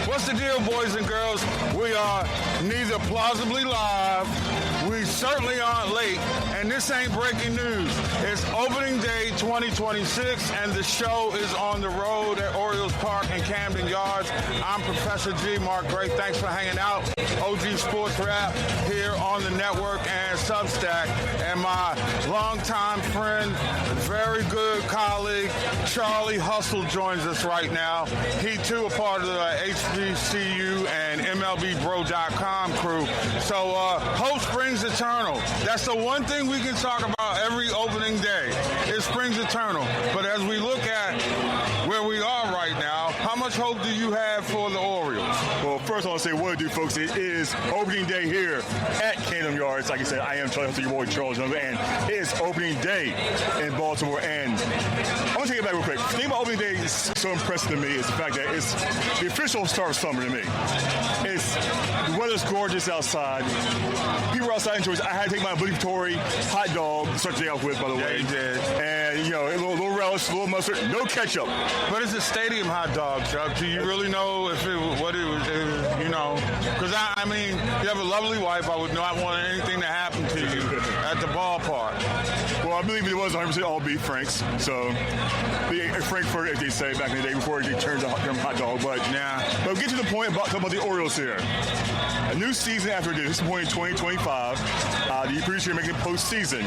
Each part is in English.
What's the deal, boys and girls? We are neither plausibly live, we certainly aren't late, and this ain't breaking news. It's opening day 2026, and the show is on the road at Orioles Park in Camden Yards. I'm Professor G. Mark Gray. Thanks for hanging out. OG Sports Rap here on the network and Substack. And my longtime friend, very good colleague, Charlie Hustle joins us right now. He, too, a part of the HBCU and MLBBro.com crew. So hope springs eternal. That's the one thing we can talk about every opening day. It springs eternal. But as we look at where we are right now, how much hope do you have for the Orioles? Well, first I want to say what to do, folks. It is opening day here at Camden Yards. Like I said, I am Charlie Hustle, your boy Charles Young, and it is opening day in Baltimore. And I'm going to take it back real quick. The thing about opening day is so impressive to me is the fact that it's the official start of summer to me. The weather's gorgeous outside. People are outside enjoying it. I had to take my obligatory hot dog to start the day off with, by the way. Yeah, you did. And, you know, a little relish, a little mustard, no ketchup. But it's a stadium hot dog, Chuck. Do you really know if what it was, you know? Because, I mean, you have a lovely wife. I would not want anything to happen to you at the ballpark. Well, I believe it was 100% all beef Franks. So, Frankfurt, as they say back in the day, before they turned to hot dog. But But get to the point about the Orioles here. A new season after this point in 2025, the producer here making postseason.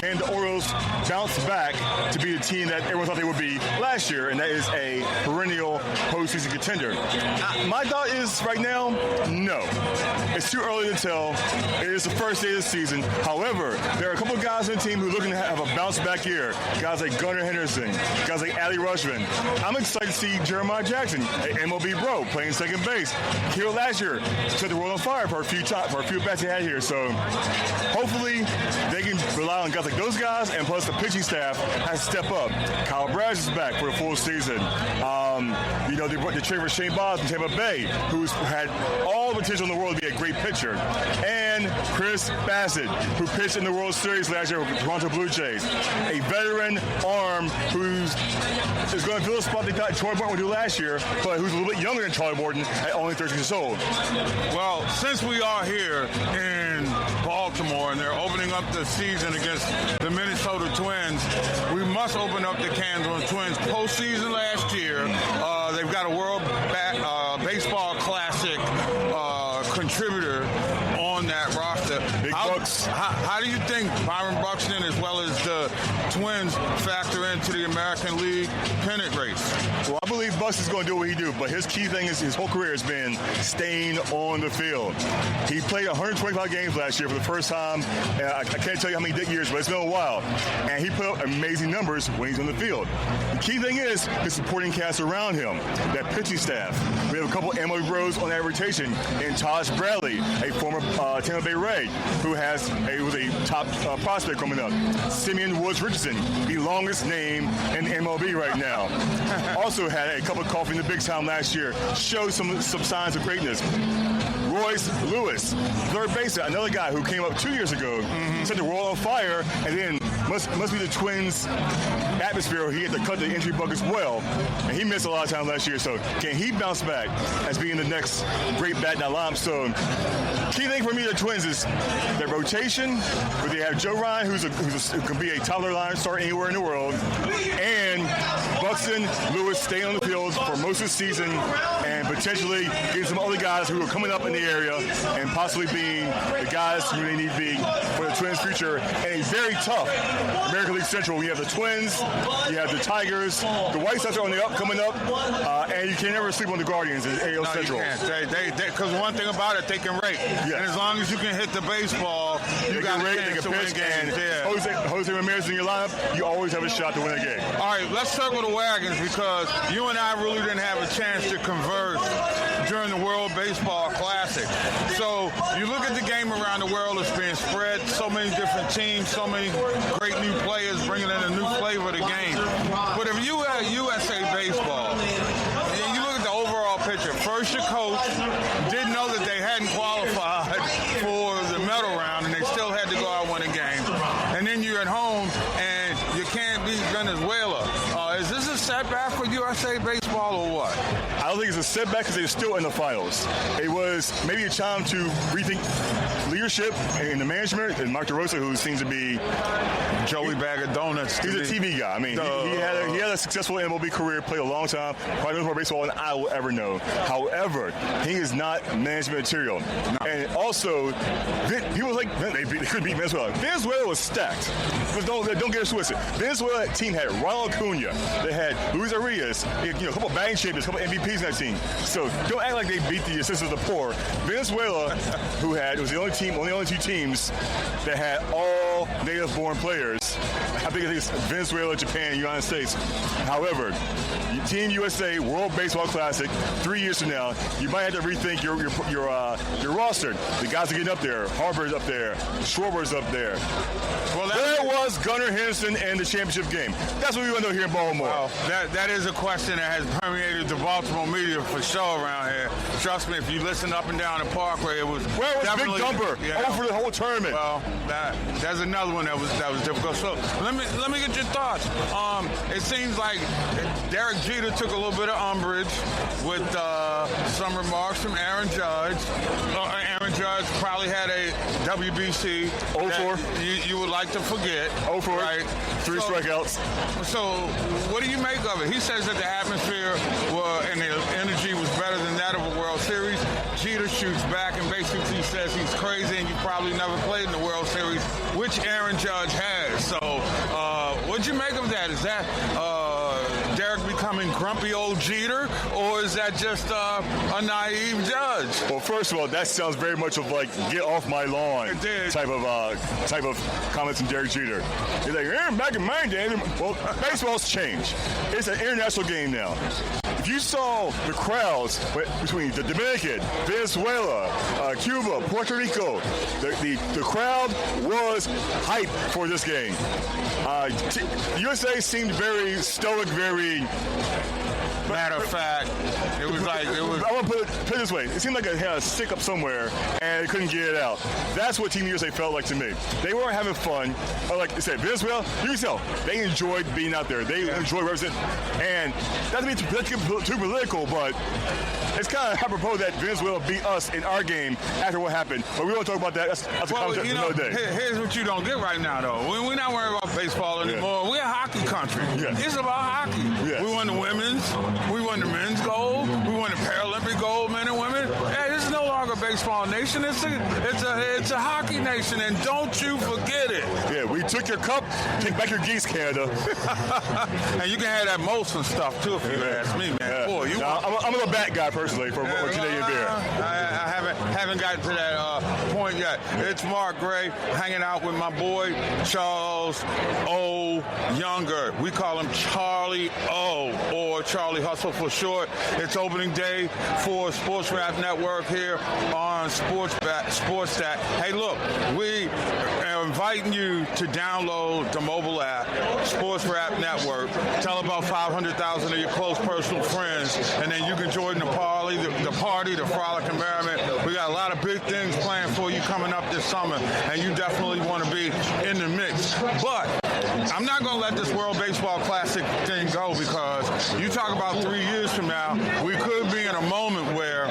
Can the Orioles bounce back to be the team that everyone thought they would be last year, and that is a perennial postseason contender? My thought is right now, no. It's too early to tell. It is the first day of the season. However, there are a couple of guys on the team who are looking to have a bounce back year. Guys like Henderson, guys like Adley Rutschman. I'm excited to see Jeremiah Jackson, an MLB bro, playing second base. Here last year, set the world on fire for a few bats he had here. So hopefully they can rely on guys like those guys, and plus the pitching staff has to step up. Kyle Brash is back for a full season. You know, they trade for Shane Baz from Tampa Bay, who's had all the potential in the world to be a great pitcher. And Chris Bassett, who pitched in the World Series last year with the Toronto Blue Jays. A veteran arm who's is going to fill a spot they thought Charlie Morton would do last year, but who's a little bit younger than Charlie Morton at only 13 years old. Well, since we are here in Baltimore and they're opening up the season against the Minnesota Twins, we must open up the cans on the Twins. Postseason last year, they've got a World Baseball Classic contributor on that roster. Big Bucks. How do you think Byron Buxton as well as the Twins factor into the American League pennant race? Well, I believe Buxton's going to do what he do, but his key thing is his whole career has been staying on the field. He played 125 games last year for the first time. I can't tell you how many years, but it's been a while. And he put up amazing numbers when he's on the field. The key thing is his supporting cast around him, that pitching staff. We have a couple MLB bros on that rotation, and Taj Bradley, a former Tampa Bay Ray, who was a top prospect coming up. Simeon Woods Richardson, the longest name in MLB right now. Also had a cup of coffee in the big time last year. Showed some signs of greatness. Royce Lewis, third baseman, another guy who came up 2 years ago, set the world on fire, and then must be the Twins' atmosphere. He had to cut the entry bug as well, and he missed a lot of time last year. So can he bounce back as being the next great bat in that lineup? So key thing for me, the Twins, is their rotation, where they have Joe Ryan, who can be a top of their line, start anywhere in the world, and Buxton, Lewis staying on the field for most of the season, and potentially getting some other guys who are coming up in the area and possibly being the guys who they need to be for the Twins' future. And a very tough American League Central. You have the Twins, you have the Tigers, the White Sox are on the coming up, and you can never sleep on the Guardians in AL Central. You can't. Because one thing about it, they can rake. Yeah. And as long as you can hit the baseball, you got a chance to win games. Jose Ramirez in your lineup, you always have a shot to win a game. All right, let's circle the wagons, because you and I really didn't have a chance to converse during the World Baseball Classic. So you look at the game around the world, it's being spread, so many different teams, so many great new players bringing in a new flavor of the game. But if you had USA Baseball, and you look at the overall picture, first your coach didn't know that they hadn't qualified for the medal round, and they still had to go out and win a game. And then you're at home, and you can't beat Venezuela. Is this a setback for USA Baseball? baseball or what? I don't think it's a setback because they're still in the finals. It was maybe a time to rethink leadership in the management. And Mark DeRosa, who seems to be Joey Bag of Donuts. He's a TV guy. I mean, he had a successful MLB career, played a long time, probably knows more baseball than I will ever know. However, he is not management material. No. And also, people like they could beat Venezuela. Venezuela was stacked. But don't get us twisted. Venezuela team had Ronald Acuna. They had Luis Arias. A couple of batting champions, a couple of MVPs in that team. So don't act like they beat the sisters of the poor. Venezuela, it was the only two teams that had all native-born players. I think it's Venezuela, Japan, United States. However, Team USA World Baseball Classic 3 years from now, you might have to rethink your roster. The guys are getting up there. Harper's up there. Schwarber's up there. Well, there was Gunnar Henderson and the championship game. That's what we want to know here in Baltimore. Well, that is a question that has permeated the Baltimore media for sure around here. Trust me, if you listen up and down the Parkway, it was Big Dumper over the whole tournament. Well, that's another one that was difficult. So let me get your thoughts. It seems like Derek Jeter took a little bit of umbrage with some remarks from Aaron Judge. Aaron Judge probably had a WBC 0-4. You would like to forget. 0-4. Right? Three strikeouts. So what do you make of it? He says that the atmosphere and the energy was better than that of a World Series. Jeter shoots back and basically says he's crazy and you probably never played in the World Series, which Aaron Judge has. So what'd you make of that? Is that Derek becoming grumpy old Jeter, or is that just a naive Judge? Well, first of all, that sounds very much of like get off my lawn type of comments from Derek Jeter. He's like, back in my day, well, baseball's changed. It's an international game now. If you saw the crowds between the Dominican, Venezuela, Cuba, Puerto Rico, the crowd was hyped for this game. USA seemed very stoic, very matter of fact. It was. I want to put it this way. It seemed like it had a stick up somewhere and it couldn't get it out. That's what Team USA felt like to me. They weren't having fun. Or like I said, Venezuela, you can tell they enjoyed being out there. They enjoyed representing. And not to be too political, but it's kind of apropos that Venezuela beat us in our game after what happened. But we won't talk about that. That's a conversation for another day. Here's what you don't get right now, though. We're not worried about baseball anymore. Yeah. We're a hockey country. Yeah. It's about hockey. Yes. We won the women's. We won the men's gold. We won the Paralympic gold, men and women. Hey, this is no longer a baseball nation. It's a hockey nation, and don't you forget it. Yeah, we took your cup. Take back your geese, Canada. And you can have that Molson stuff too, if you ask me, man. Yeah. Boy, I'm a little bat guy personally for Canadian beer. I haven't gotten to that point yet. It's Mark Gray hanging out with my boy Charles O. Younger. We call him Charlie O, or Charlie Hustle for short. It's opening day for Sports Rap Network here on SportsStat. Hey, look, we are inviting you to download the mobile app, Sports Rap Network. Tell about 500,000 of your close personal friends, and then you can join the party, the frolic and merriment. We got a lot of big things planned for you coming up this summer, and you definitely want to be in the mix. But I'm not going to let this World Baseball Classic thing go, because you talk about 3 years from now, we could be in a moment where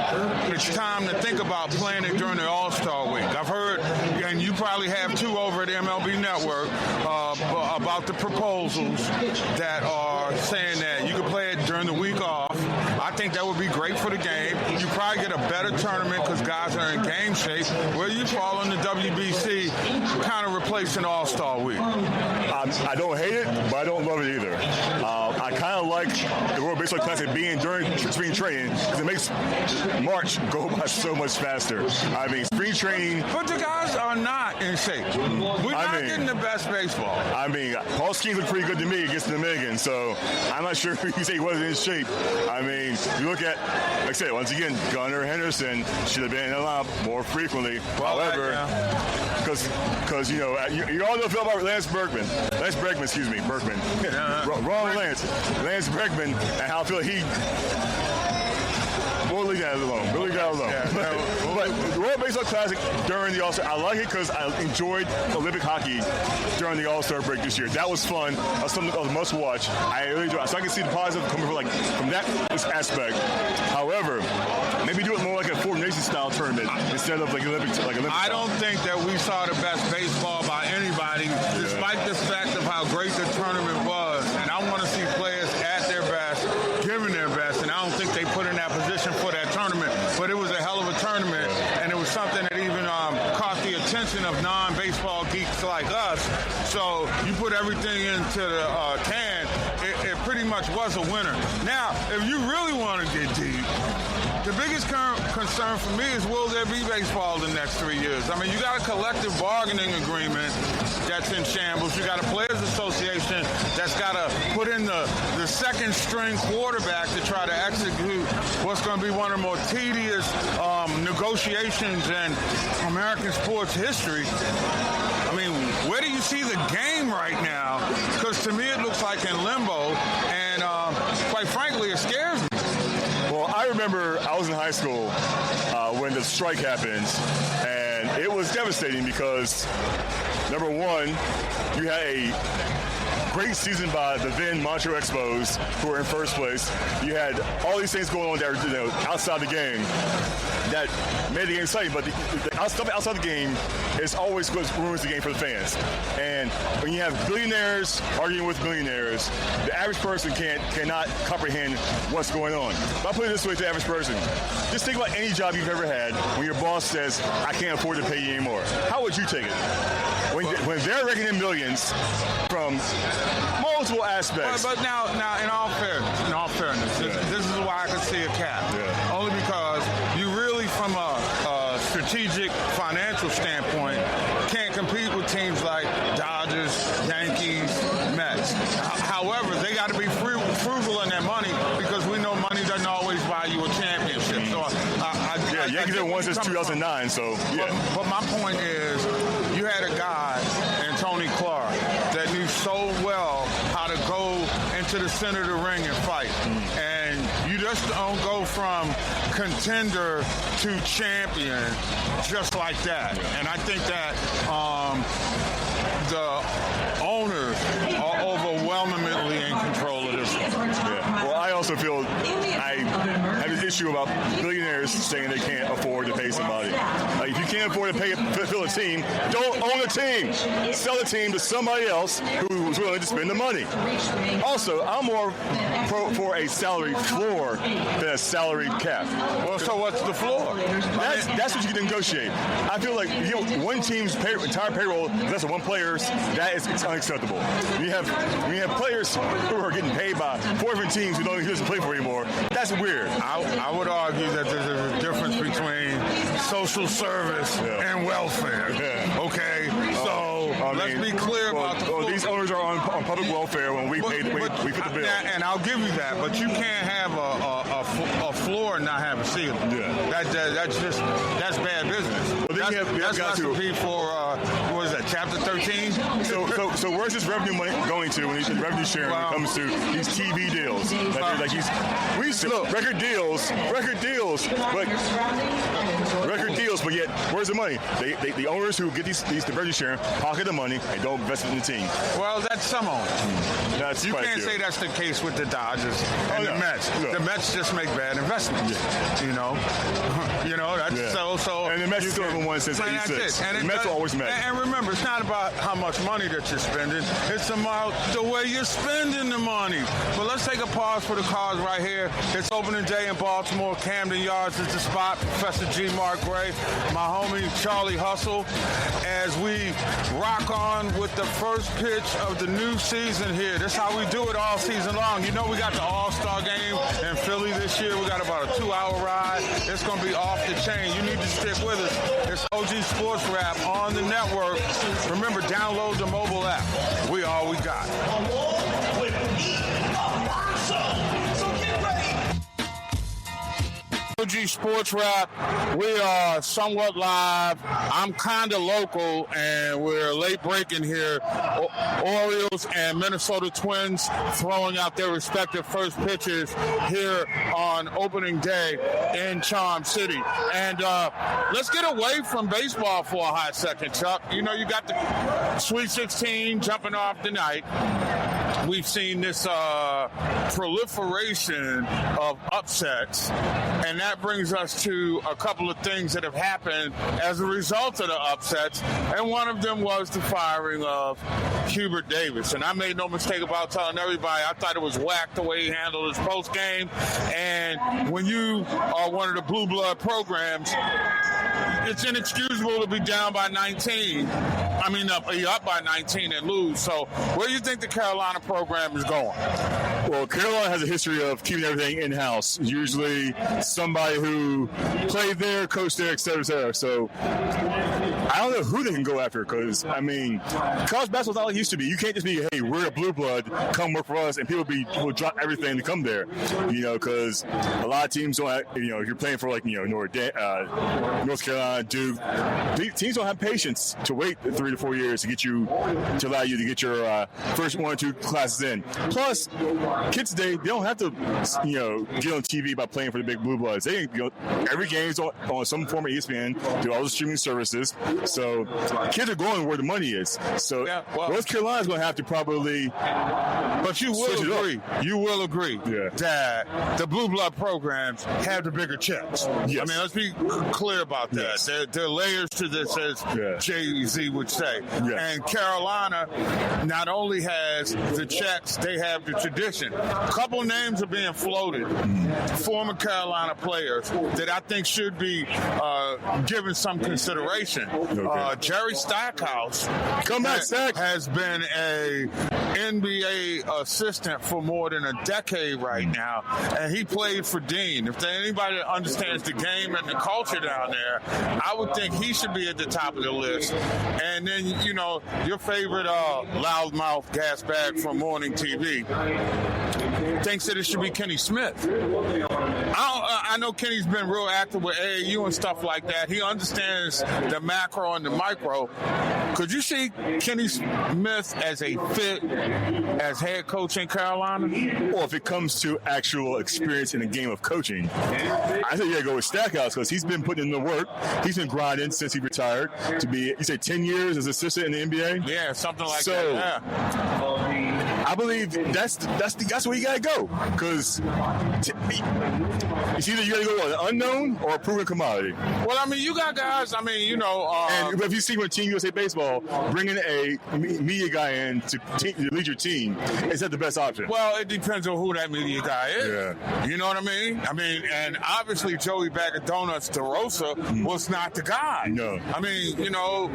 it's time to think about playing it during the All-Star Week. I've heard, and you probably have too over at the MLB Network, about the proposals that are saying that you could play it during the week off. I think that would be great for the game. You probably get a better tournament because guys are in game shape. Where you fall in the WBC, kind of replacing All-Star Week. I don't hate it, but I don't love it either. I kind of like the World Baseball Classic being during spring training because it makes March go by so much faster. I mean, spring training. But the guys are not in shape. We're not getting the best baseball. I mean, Paul Skeens looked pretty good to me against the Dominicans, so I'm not sure you say he wasn't in shape. I mean, you look at, like I said, once again, Gunnar Henderson should have been in the lineup more frequently. Well, however, because you all know about Lance Berkman. Berkman. Wrong Lance. Lance Berkman, and how I feel he We'll leave that alone. But the World Baseball Classic during the All-Star, I like it because I enjoyed Olympic hockey during the All-Star break this year. That was fun. That's something that was a must-watch. I really enjoyed it. So I can see the positive coming from that aspect. However, maybe do it more like a Four Nations style tournament instead of like Olympic. I don't think that we saw the best baseball by anybody, despite the fact of how great the tournament was. And I want to see players at their best, giving their best. And I don't think they put in that position for that tournament. But it was a hell of a tournament, and it was something that even caught the attention of non-baseball geeks like us. So you put everything into the can, it pretty much was a winner. Now, if you really want to get deep, the biggest concern for me is, will there be baseball the next 3 years? I mean, you got a collective bargaining agreement that's in shambles. You got a players association that's got to put in the second string quarterback to try to execute what's going to be one of the more tedious negotiations in American sports history. I mean, where do you see the game right now? Because to me it looks like in limbo, and quite frankly, it scares me. Well, I remember I was in high school when the strike happened, and it was devastating because, number one, you had a great season by the then Montreal Expos, who were in first place. You had all these things going on that were outside the game that made the game exciting, but the stuff outside the game is always what ruins the game for the fans. And when you have billionaires arguing with millionaires, the average person cannot comprehend what's going on. But I'll put it this way to the average person. Just think about any job you've ever had when your boss says, I can't afford to pay you anymore. How would you take it? When they're raking in millions from multiple aspects. But now, in all fairness, this is why I could see a cap. Yeah. Only because you really, from a strategic financial standpoint, can't compete with teams like Dodgers, Yankees, Mets. However, they got to be frugal in their money because we know money doesn't always buy you a championship. So Yankees have won since 2009. So yeah. But my point is, you had a guy in Tony Clark that knew so well how to go into the center of the ring and fight. And you just don't go from contender to champion just like that. And I think that the owners are overwhelmingly in control of this one. Yeah. Well, I also feel I have an issue about billionaires saying they can't afford to pay somebody. If you can't afford to fill a team, don't own a team. Sell a team to somebody else who's willing to spend the money. Also, I'm more for a salary floor than a salary cap. Well, so what's the floor? That's what you can negotiate. I feel like one team's entire payroll, that's one player's, it's unacceptable. When you have players who are getting paid by 4 different teams who doesn't play for anymore, that's weird. I would argue that there's a difference between social service and welfare. Yeah. Okay, so let's be clear about the floor. These owners are on public welfare when we pay the bill. And I'll give you that, but you can't have a floor and not have a ceiling. Yeah. That's bad business. Well, that's recipe for what is that, chapter 13? So where's this revenue money going to when he's revenue sharing when it comes to these TV deals? Record deals, but yet where's the money? The owners who get these the revenue sharing pocket the money and don't invest it in the team. Well, that's some owners. You can't say that's the case with the Dodgers and the Mets. No. The Mets just make bad investments. Yeah. So. And the Mets still haven't won since '86. The Mets are always Mets. And remember, it's not about how much money that you're spending. It's about the way you're spending the money. But let's take a pause for the cause right here. It's opening day in Baltimore. Camden Yards is the spot. Professor G. Mark Gray, my homie Charlie Hustle, as we rock on with the first pitch of the new season here. This is how we do it all season long. You know, we got the All-Star game in Philly this year. We got about a 2-hour ride. It's going to be off the chain. You need to stick with us. It's OG Sports Rap on the network. Remember, download the mobile app. We all we got. OG Sports Wrap. We are somewhat live. I'm kind of local, and we're late breaking here. Orioles and Minnesota Twins throwing out their respective first pitches here on opening day in Charm City. And let's get away from baseball for a hot second, Chuck. You know, you got the Sweet 16 jumping off tonight. We've seen this proliferation of upsets, and that brings us to a couple of things that have happened as a result of the upsets, and one of them was the firing of Hubert Davis. And I made no mistake about telling everybody I thought it was whack the way he handled his post game, and when you are one of the blue blood programs, it's inexcusable to be down by 19. I mean, up by 19 and lose. So where do you think the Carolina program is going? Well, Carolina has a history of keeping everything in-house. Usually somebody who played there, coached there, et cetera, et cetera. So I don't know who they can go after because, I mean, college basketball's not like it used to be. You can't just be, hey, we're a blue blood, come work for us, and people will drop everything to come there, you know, because a lot of teams don't have, you know, if you're playing for, like, you know, North Carolina, Duke, teams don't have patience to wait 3 to 4 years to allow you to get your first 1 or 2 classes in. Plus, kids today, they don't have to, you know, get on TV by playing for the big blue bloods. They, you know, every game's on some form of ESPN through all the streaming services. So kids are going where the money is. So yeah, well, North Carolina's going to have to probably. But you will agree. You will agree that the blue blood programs have the bigger checks. Yes. I mean, let's be clear about that. Yes. There are layers to this, as Jay-Z would say. Yes. And Carolina not only has the checks, they have the tradition. A couple names are being floated, former Carolina players that I think should be given some consideration. Okay. Jerry Stackhouse has been a NBA assistant for more than a decade right now, and he played for Dean. If anybody that understands the game and the culture down there, I would think he should be at the top of the list. And then, you know, your favorite loudmouth gas bag from morning TV thinks that it should be Kenny Smith. I know Kenny's been real active with AAU and stuff like that. He understands the macro and the micro. Could you see Kenny Smith as a fit as head coach in Carolina? Well, if it comes to actual experience in the game of coaching, I think you got to go with Stackhouse because he's been putting in the work. He's been grinding since he retired to be, you say, 10 years as assistant in the NBA? Yeah, something like that. Yeah. I believe that's where you got to go because it's either you got to go with an unknown or a proven commodity. Well, I mean, you got guys, I mean, you know. And if you see with Team USA Baseball, bringing a media guy in to lead your team, is that the best option? Well, it depends on who that media guy is. Yeah. You know what I mean? I mean, and obviously Joey Bag of Donuts DeRosa was not the guy. No. I mean, you know,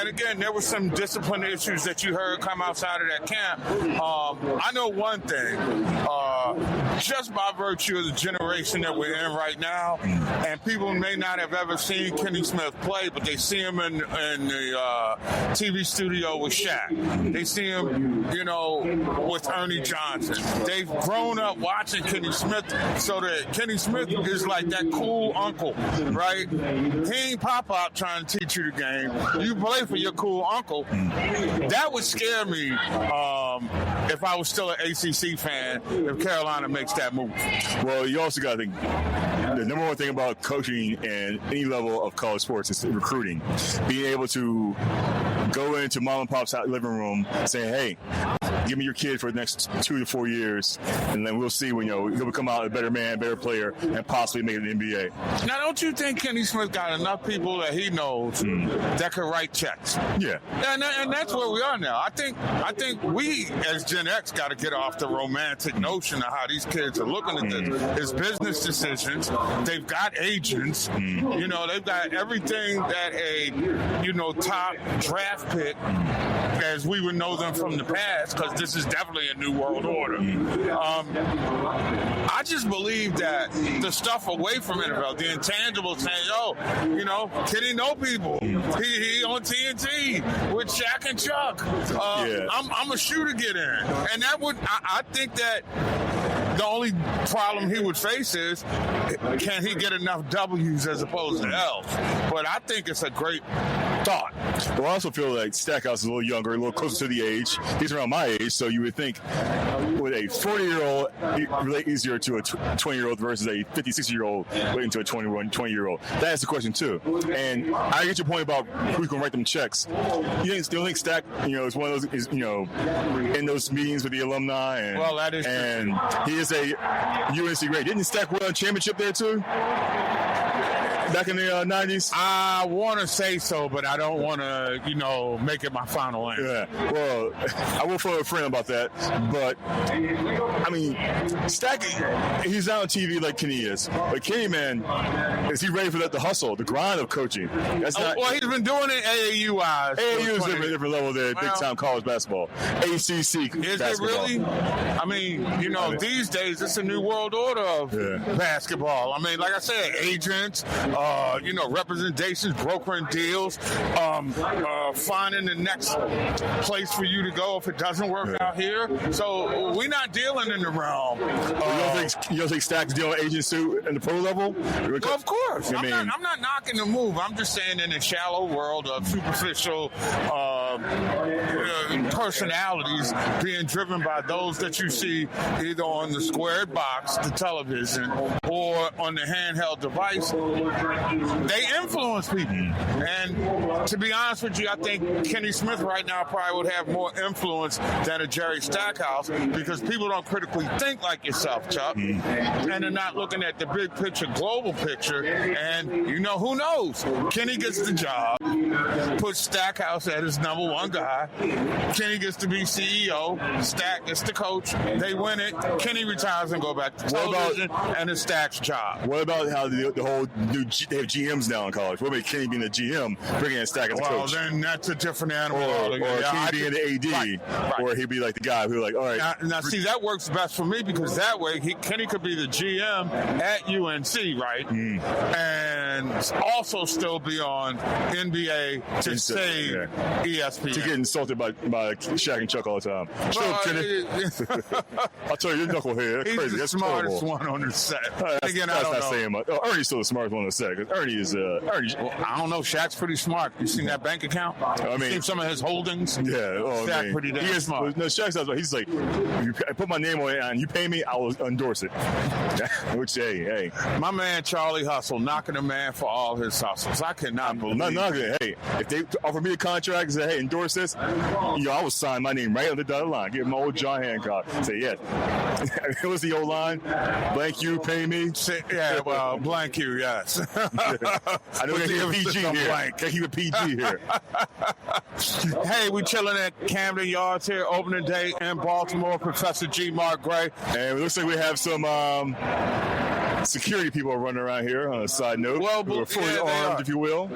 and again, there were some discipline issues that you heard come outside of that camp. I know one thing, just by virtue of the generation that we're in right now, and people may not have ever seen Kenny Smith play, but they see him in the TV studio with Shaq. They see him, you know, with Ernie Johnson. They've grown up watching Kenny Smith, so that Kenny Smith is like that cool uncle, right? He ain't pop-up trying to teach you the game. You play for your cool uncle. That would scare me if I was still an ACC fan, if Carolina makes that move. Well, you also got to think, the number one thing about coaching and any level of college sports is recruiting. Being able to go into mom and pop's living room saying, hey, give me your kid for the next 2 to 4 years, and then we'll see when, you know, he'll become out a better man, better player, and possibly make it in the NBA. Now, don't you think Kenny Smith got enough people that he knows that can write checks? Yeah. And that's where we are now. I think we, as Gen X, got to get off the romantic notion of how these kids are looking at this. It's business decisions. They've got agents. You know, they've got everything that a, you know, top draft pick, as we would know them from the past, because this is definitely a new world order. I just believe that the stuff away from NFL, the intangibles, saying, yo, you know, Kenny know people. He on TNT with Shaq and Chuck. I'm a shooter get in. And that would, I think that The only problem he would face is, can he get enough W's as opposed to L's? But I think it's a great thought. Well, I also feel like Stackhouse is a little younger, a little closer to the age. He's around my age, so you would think with a 40-year-old relate easier to a 20-year-old versus a 50, 60-year-old relating to a 20-year-old. That's the question too. And I get your point about who's going to write them checks. You still think Stack, is one of those, in those meetings with the alumni, and well, that is and true. He is a UNC great. Didn't Stack win a championship there too? Back in the 90s? I want to say so, but I don't want to, make it my final answer. Yeah, well, I will phone a friend about that. But, I mean, Stack, he's not on TV like Kenny is. But Kenny, man, is he ready for the hustle, the grind of coaching? That's not. Well, he's been doing it AAU-wise. AAU is a different level than big-time college basketball. ACC is basketball. It really? I mean, these days, it's a new world order of basketball. I mean, like I said, agents, representations, brokering deals, finding the next place for you to go if it doesn't work out here. So we're not dealing in the realm. You don't think Stack's dealing agents too in the pro level? Well, of course. I'm not knocking the move. I'm just saying in the shallow world of superficial personalities being driven by those that you see either on the squared box, the television, or on the handheld device. They influence people. And to be honest with you, I think Kenny Smith right now probably would have more influence than a Jerry Stackhouse because people don't critically think like yourself, Chuck. And they're not looking at the big picture, global picture. And, who knows? Kenny gets the job, puts Stackhouse at his number one guy. Kenny gets to be CEO. Stack gets the coach. They win it. Kenny retires and go back to television, and it's Stack's job. What about how the whole new they have GMs now in college? What about Kenny being the GM, bringing in Stack as a coach? Well, then that's a different animal. Or Kenny being the AD, right. Or he'd be like the guy who all right. Now, see, that works best for me because that way Kenny could be the GM at UNC, right? And also still be on NBA to save ESPN. To get insulted by Shaq and Chuck all the time. I'll tell you, you're knucklehead. That's he's crazy. The That's smartest terrible. one on the set. Again, that's not saying much. Ernie's still the smartest one on the set. Ernie is Ernie. Well, I don't know. Shaq's pretty smart. You seen that bank account? You seen some of his holdings? Yeah. Shaq pretty damn smart. No, Shaq's not. He's like, I put my name on it and you pay me, I will endorse it. Which, hey. My man Charlie Hustle, knocking a man for all his hustles. I cannot believe I'm not knocking it. Hey, if they offer me a contract and say, hey, endorse this, I will sign my name right on the dotted line. Give him my old John Hancock. Say, yes. It was the old line. Blank you, pay me. Yeah, well, blank you, yes. I know they keep a PG here. They keep a PG here. Hey, we chilling at Camden Yards here, opening day in Baltimore. Professor G. Mark Gray. And it looks like we have some security people running around here on a side note. Well, who are fully armed, if you will.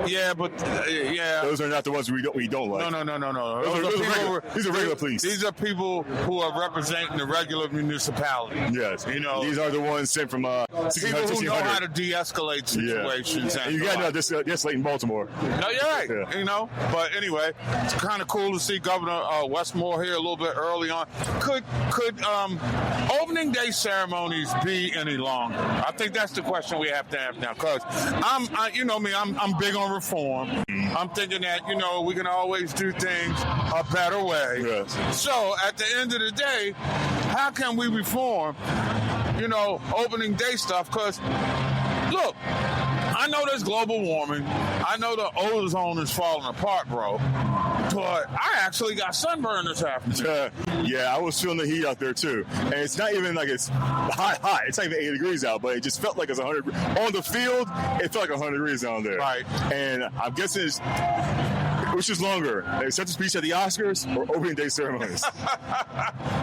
Yeah, but those are not the ones we don't like. No. These are regular police. These are people who are representing the regular municipality. Yes. These are the ones sent from people who know how to de-escalate situations. And you got to know this de-escalate in Baltimore. No, you're right. Yeah. But anyway, it's kind of cool to see Governor Westmore here a little bit early on. Could opening day ceremonies be any longer? I think that's the question we have to have now. Because I'm big on reform. I'm thinking that we can always do things a better way. Yes. So at the end of the day, how can we reform? Opening day stuff? Because look, I know there's global warming. I know the ozone is falling apart, bro. But I actually got sunburned this afternoon. I was feeling the heat out there too. And it's not even like it's hot. It's not even 80 degrees out, but it just felt like it's 100. On the field, it felt like 100 degrees down there. Right. And I'm guessing which is longer, acceptance speech at the Oscars or opening day ceremonies?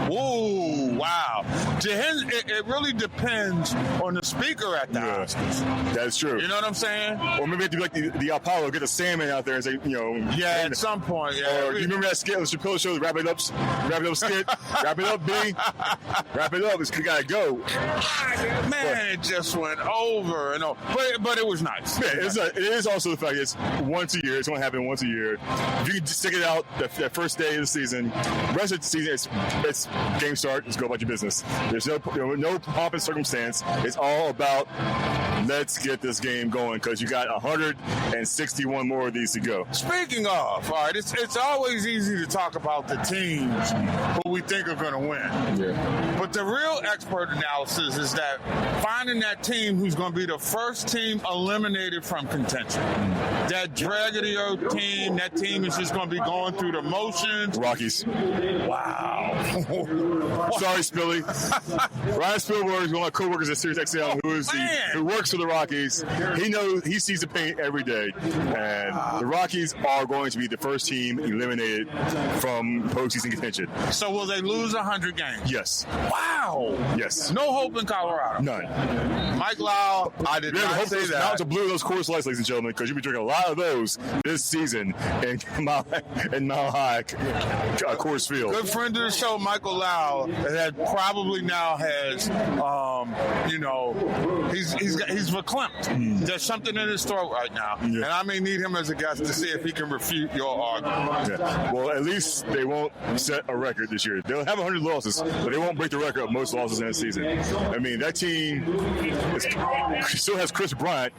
Ooh, wow. It really depends on the speaker at the Oscars. That's true. You know what I'm saying? Or maybe do like the Apollo, get the salmon out there and say, Yeah, at some point, yeah. Or you remember that skit on the Chappelle Show, wrap it up skit? Wrap it up, B. Wrap it up. It's gotta go. Man, it just went over and over. But it was nice. Yeah, it is also the fact it's once a year. It's going to happen once a year. if you can just stick it out that first day of the season, the rest of the season, it's game start. Just go about your business. There's no pomp and circumstance. It's all about let's get this game going because you got 161 more of these to go. Speaking of, all right, it's always easy to talk about the teams who we think are going to win. Yeah. But the real expert analysis is that finding that team who's going to be the first team eliminated from contention. That draggedy old team, that team is just going to be going through the motions. Rockies. Wow. Sorry, Spilly. Ryan Spielberg is one of my co-workers at Sirius XM who works for the Rockies. He sees the pain every day. And the Rockies are going to be the first team eliminated from postseason contention. So will they lose 100 games? Yes. Wow. Yes. No hope in Colorado. None. Mike Lyle, I did not say that. Not to blue those Coors Lights, ladies and gentlemen, because you'll be drinking a lot of those this season in Mile High Coors Field. Good friend of the show, Michael Lau, that probably now has, he's verklempt. There's something in his throat right now, and I may need him as a guest to see if he can refute your argument. Yeah. Well, at least they won't set a record this year. They'll have 100 losses, but they won't break the record of most losses in a season. I mean, that team still has Chris Bryant,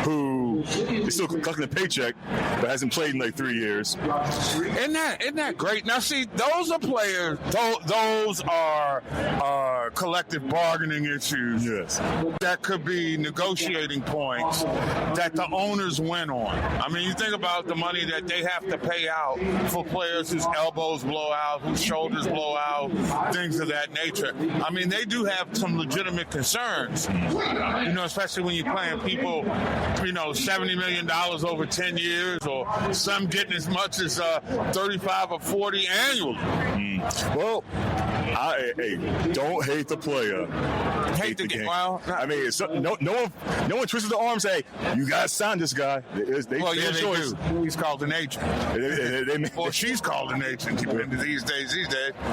who is still collecting a paycheck, but hasn't played in like 3 years. Isn't that great? Now, see, those are players. Those are collective bargaining issues. Yes. That could be negotiating points that the owners win on. I mean, you think about the money that they have to pay out for players whose elbows blow out, whose shoulders blow out, things of that nature. I mean, they do have some legitimate concerns, especially when you're playing people, $70 million over 10 years, or some getting as much as 35 or 40 annually. Well, don't hate the player. Hate the game. Well, I mean, no one twisted the arm and say, you got to sign this guy. They do. He's called an agent. Or she's called an agent these days.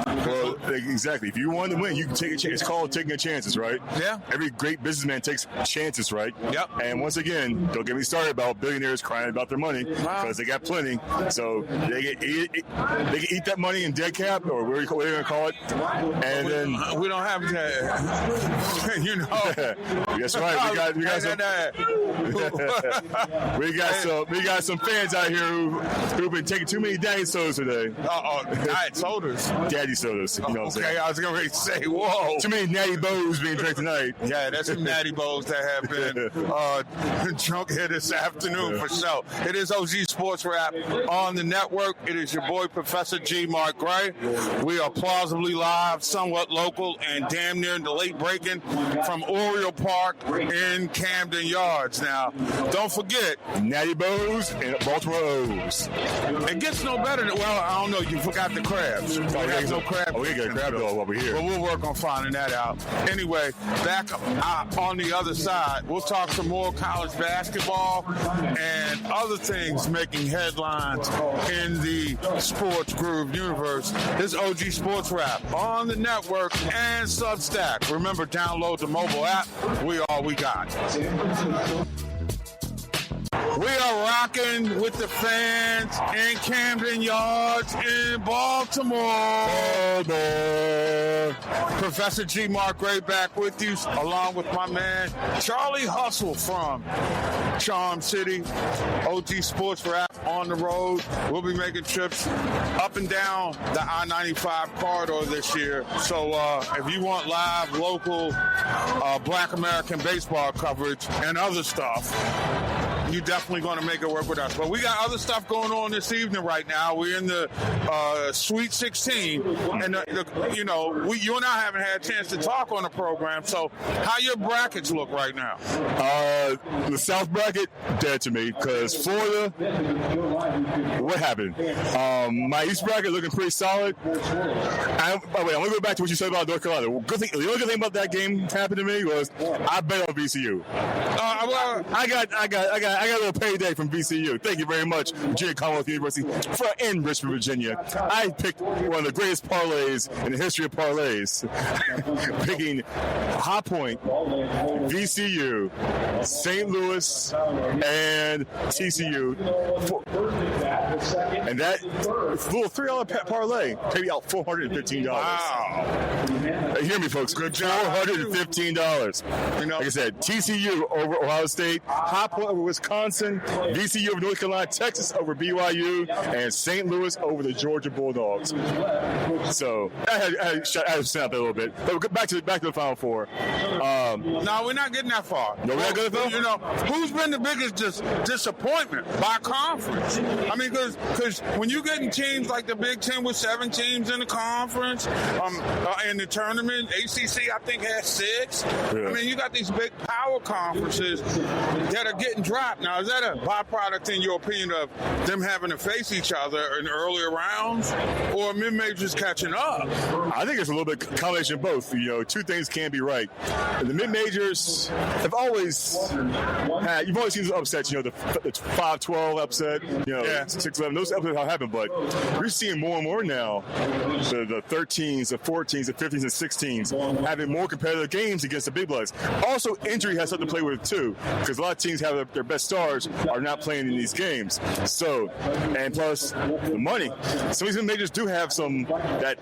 Well, exactly. If you want to win, you can take a chance. It's called taking a chances, right? Yeah. Every great businessman takes chances, right? Yep. And once again, don't get me started about billionaires crying about their money because they got plenty. So they can eat that money in dead cap, or whatever you're going to call it. And then we don't have that. That's right. We got some fans out here who've been taking too many daddy sodas today. Diet sodas. Daddy sodas. You know what I'm saying? Okay, I was going to say, whoa. Too many natty bows being drank tonight. Yeah, there's some natty bows that have been drunk here this afternoon for sure. It is OG Sports Rap on the network. It is your boy, Professor G. Mark Gray. We are plausibly live, somewhat local, and damn near the late breaking from Oriole Park in Camden Yards. Now, don't forget, Natty Bows and Baltimore O's. It gets no better than, I don't know, you forgot the crabs. We got no crab. We got a crab dog over here. But we'll work on finding that out. Anyway, back on the other side, we'll talk some more college basketball and other things making headlines in the Sports Groove universe. This is OG Sports Rap on the network and Substack. Remember, download the mobile app. We all we got. We are rocking with the fans in Camden Yards in Baltimore. Professor G. Mark Gray back with you, along with my man Charlie Hustle from Charm City. OG Sports Rap on the road. We'll be making trips up and down the I-95 corridor this year. So if you want live, local, Black American baseball coverage and other stuff, you're definitely going to make it work with us. But we got other stuff going on this evening right now. We're in the Sweet 16. And, you and I haven't had a chance to talk on the program. So how your brackets look right now? The South bracket, dead to me, because Florida, what happened? My East bracket looking pretty solid. By the way, I'm going to go back to what you said about North Carolina. The only good thing about that game happened to me was I bet on VCU. I got I got a little payday from VCU. Thank you very much, Virginia Commonwealth University in Richmond, Virginia. I picked one of the greatest parlays in the history of parlays, picking High Point, VCU, St. Louis, and TCU. And that little $3 parlay paid me out $415. Wow. You hear me, folks? Good job. $415. Like I said, TCU over Ohio State, High Point over Wisconsin, VCU over North Carolina, Texas over BYU, and St. Louis over the Georgia Bulldogs. So I had to snap that a little bit. But back to the Final Four. No, we're not getting that far. No, we're not going to. You know, who's been the biggest disappointment by conference? I mean, because when you get in teams like the Big Ten with 7 teams in the conference, in the tournament, ACC I think has 6. Yeah. I mean, you got these big power conferences that are getting dropped. Now, is that a byproduct, in your opinion, of them having to face each other in earlier rounds, or mid-majors catching up? I think it's a little bit combination of both. You know, two things can be right. The mid-majors have always had, you've always seen those upsets, you know, the 5-12 upset, you know, 6-11, those upsets have happened, but you're seeing more and more now the 13s, the 14s, the 15s, and 16s having more competitive games against the big bloods. Also, injury has something to play with too, because a lot of teams have their best stars are not playing in these games. So, and plus the money. Some of these majors do have some that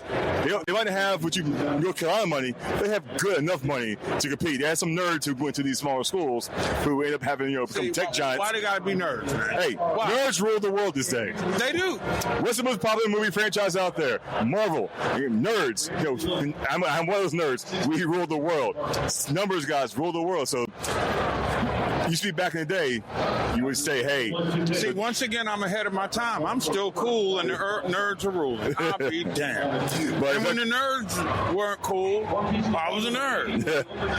they might have what North Carolina money. They have good enough money to compete. They have some nerds who go into these smaller schools who end up having, you know, become tech giants. Why they gotta be nerds, man? Hey, nerds rule the world this day. They do. What's the most popular movie franchise out there? Marvel. Nerds. You know, I'm one of those nerds. We rule the world. Numbers guys rule the world. So used to be back in the day, you would say, hey. See, once again, I'm ahead of my time. I'm still cool, and the nerds are ruling. I'll be damned. But when the nerds weren't cool, I was a nerd.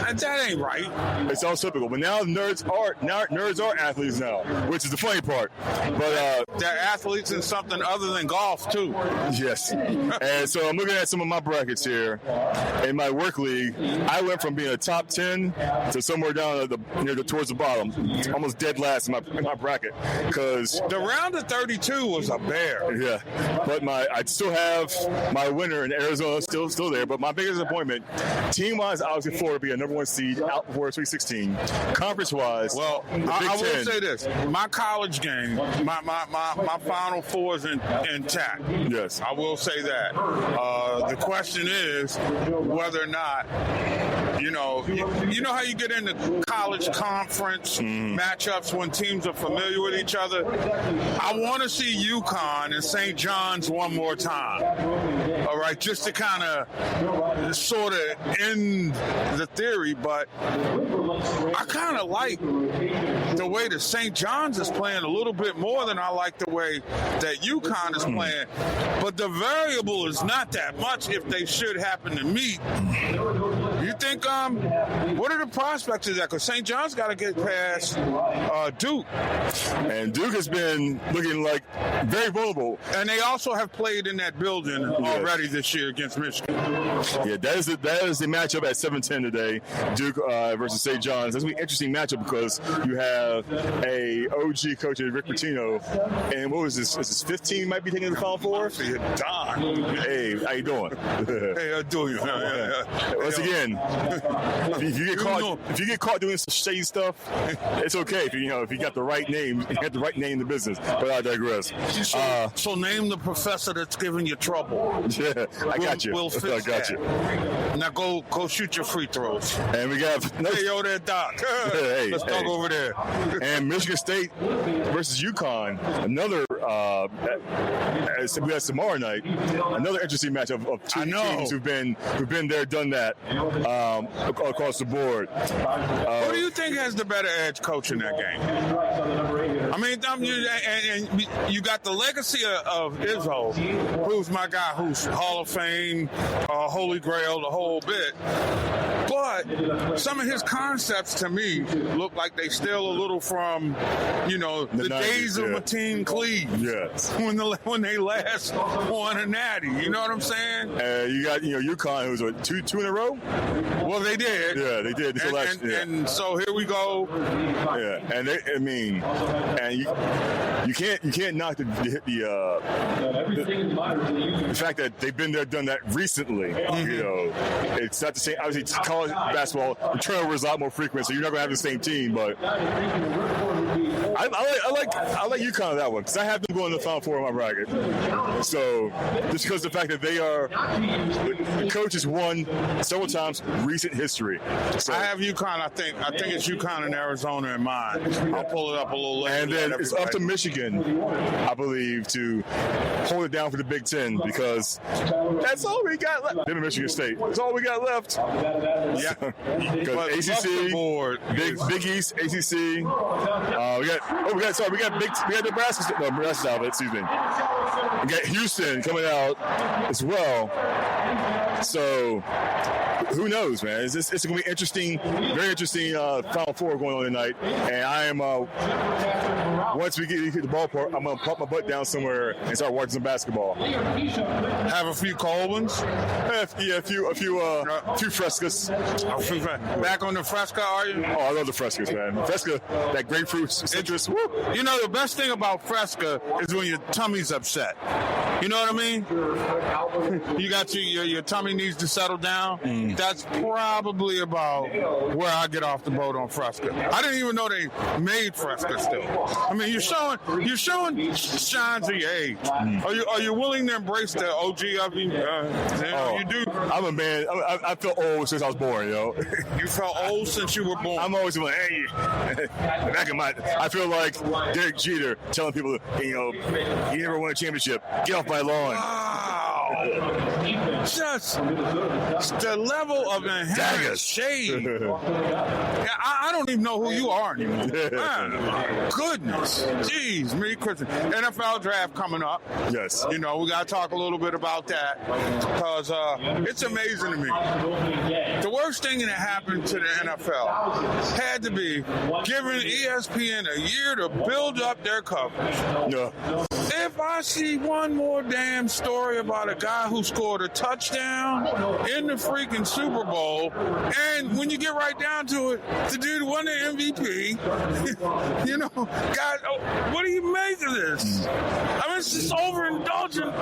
And that ain't right. It's all typical. But now nerds are athletes now, which is the funny part. But they're athletes in something other than golf, too. Yes. And so I'm looking at some of my brackets here. In my work league, I went from being a top 10 to somewhere down towards the bottom. Almost dead last in my bracket, because the round of 32 was a bear. Yeah, but I still have my winner in Arizona still there. But my biggest disappointment, team wise, obviously Florida be a number 1 seed out before 316. Conference wise, well, I will say this: my college game, my Final Four is intact. Yes, I will say that. The question is whether or not. You know how you get into college conference matchups when teams are familiar with each other? I want to see UConn and St. John's one more time. All right, just to kind of sort of end the theory, but I kind of like the way that St. John's is playing a little bit more than I like the way that UConn is playing. But the variable is not that much if they should happen to meet. You think, what are the prospects of that? Because St. John's got to get past Duke. And Duke has been looking like very vulnerable. And they also have played in that building already this year against Michigan. Yeah, that is the matchup at 7:10 today, Duke versus St. John's. That's going to be an interesting matchup because you have a OG coach, Rick Pitino, and what was this? Is this 15 might be taking the Final Four? Don. Hey, how you doing? Hey, how do you? Once again, if you get caught doing some shady stuff, it's okay if you got the right name, you got the right name in the business. But I digress. So name the professor that's giving you trouble. Yeah, I got you. We'll fix I got that. you. Now go shoot your free throws. And we got hey, yo there, Doc. Let's talk over there. And Michigan State versus UConn, another. We have tomorrow night, another interesting matchup of two teams who've been there, done that across the board. Who do you think has the better edge coach in that game? I mean, you got the legacy of Izzo, who's my guy, who's Hall of Fame, Holy Grail, the whole bit. But some of his concepts to me look like they steal a little from, the 90s, days of Mateen Cleave. Yes. When they last won a natty. You know what I'm saying? You got, UConn, who's two in a row? Well, they did. Yeah, they did. And so here we go. Yeah, and you can't knock the fact that they've been there, done that recently. You know, it's not the same. Obviously, college basketball, the turnover is a lot more frequent, so you're not going to have the same team. But I like UConn on that one because I have them going to the Final Four in my bracket. So just because of the fact that the coach has won several times, recent history. So, I have UConn. I think it's UConn and Arizona in mine. I'll pull it up a little later. And then it's up to Michigan, I believe, to hold it down for the Big Ten because that's all we got left. Then Michigan State. That's all we got left. Yeah. Because ACC, Big East, ACC. We got Nebraska. No, Nebraska's out of it. Excuse me. We got Houston coming out as well. So who knows, man? It's going to be interesting, very interesting Final Four going on tonight. And I am, once we get to the ballpark, I'm going to pop my butt down somewhere and start watching some basketball. Have a few cold ones? Yeah, a few frescas. Back on the fresca, are you? Oh, I love the frescas, man. Fresca, that grapefruit citrus. Woo. You know, the best thing about fresca is when your tummy's upset. You know what I mean? You got your tummy needs to settle down. That's probably about where I get off the boat on fresca. I didn't even know they made fresca still. I mean, you're showing signs of your age. Are you willing to embrace the OG of you? You do. I'm a man. I felt old since I was born. You know. You felt old since you were born. I'm always like, hey. Back in I feel like Derek Jeter telling people, you know, you never won a championship. Get off my lawn. Wow. Just the level of inherent shade. I don't even know who you are anymore. Man, goodness. Jeez, Merry Christmas. NFL draft coming up. Yes. You know, we got to talk a little bit about that because it's amazing to me. The worst thing that happened to the NFL had to be giving ESPN a year to build up their coverage. Yeah. If I see one more damn story about a guy who scored a touchdown in the freaking Super Bowl, and when you get right down to it, the dude won the MVP, you know, guys, what do you make of this? I mean, it's just overindulgent.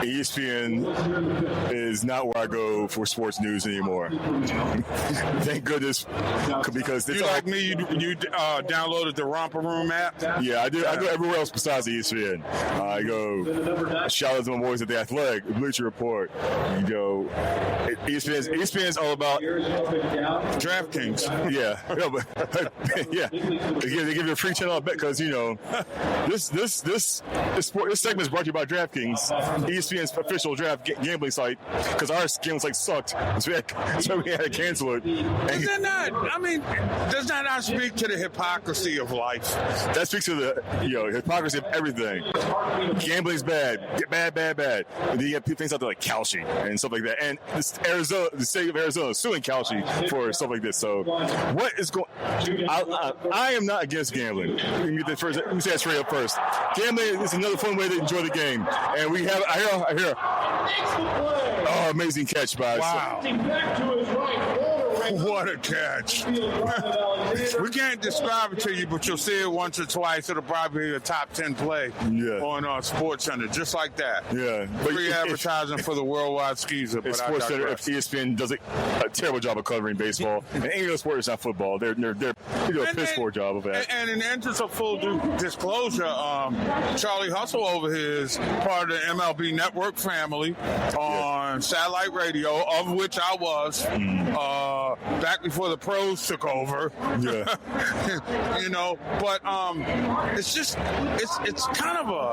ESPN is not where I go for sports news anymore. Thank goodness, because you like me, you downloaded the Romper Room app? Yeah, I do. I go everywhere else besides ESPN. I go shout out to my boys at The Athletic, Bleacher Report. You go, ESPN's all about DraftKings. Yeah, yeah. They give you a free channel, I bet, because you know this segment is brought to you by DraftKings, ESPN's official draft gambling site. Because our gambling site sucked, so we had to cancel it. Does that not speak to the hypocrisy of life? That speaks to the hypocrisy of everything. Gambling's bad. And then you have things out there like Kalshi and stuff like that. And the state of Arizona is suing Kalshi for stuff like this. So what is going? I am not against gambling. Let me say that straight up first. Gambling is another fun way to enjoy the game. And we have. I hear. Oh, amazing catch, by. Wow. What a catch. We can't describe it to you, but you'll see it once or twice. It'll probably be a top 10 play on Sports Center, just like that. Yeah. Free advertising for the worldwide skeezer. But Sports Center, if ESPN does a terrible job of covering baseball, and any other sport is not football, they do a piss poor job of that. And in the interest of full disclosure, Charlie Hustle over here is part of the MLB network family on satellite radio, of which I was. Back before the pros took over. Yeah. But it's kind of a,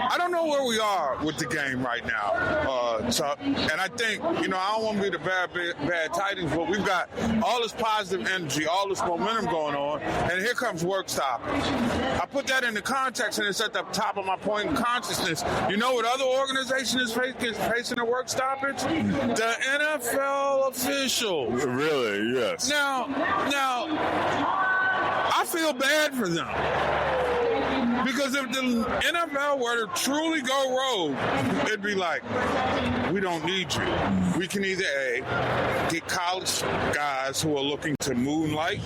I don't know where we are with the game right now, Chuck. And I think, I don't want to be the bad tidings, but we've got all this positive energy, all this momentum going on, and here comes work stoppage. I put that into context, and it's at the top of my point in consciousness. You know what other organization is facing a work stoppage? The NFL officials. Really? Yes. Now, I feel bad for them. Because if the NFL were to truly go rogue, it'd be like, we don't need you. We can either A, get college guys who are looking to moonlight,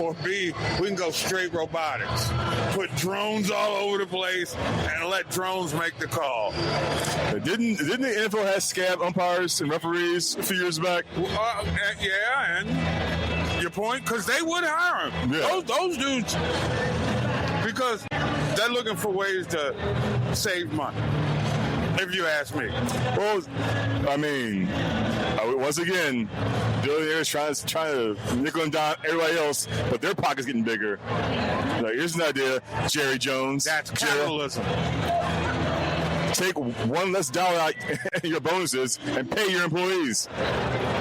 or B, we can go straight robotics. Put drones all over the place and let drones make the call. Didn't the NFL have scab umpires and referees a few years back? Yeah, and your point? Because they would hire them. Yeah. Those dudes, because they're looking for ways to save money, if you ask me. Well, I mean, once again, billionaires trying to nickel and dime everybody else, but their pocket's getting bigger. Like, here's an idea, Jerry Jones. That's capitalism. Take one less dollar out in your bonuses and pay your employees.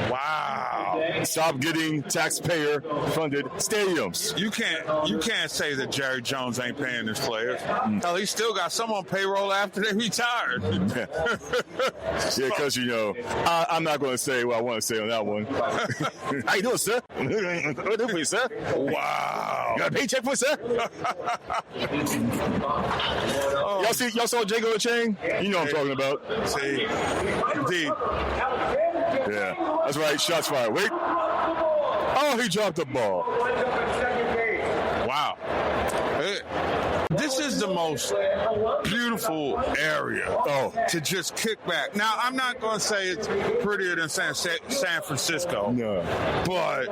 Wow. Stop getting taxpayer-funded stadiums. You can't say that Jerry Jones ain't paying his players. Hell, he still got some on payroll after they retired. Yeah, because, I'm not going to say what I want to say on that one. How you doing, sir? What do for you, sir? Wow. You got a paycheck for it, sir? Y'all saw Django Unchained? You know what I'm talking about. See, indeed. Yeah, that's right. Shots fired. Wait. Oh, he dropped the ball. Wow. This is the most beautiful area to just kick back. Now, I'm not going to say it's prettier than San Francisco. No. But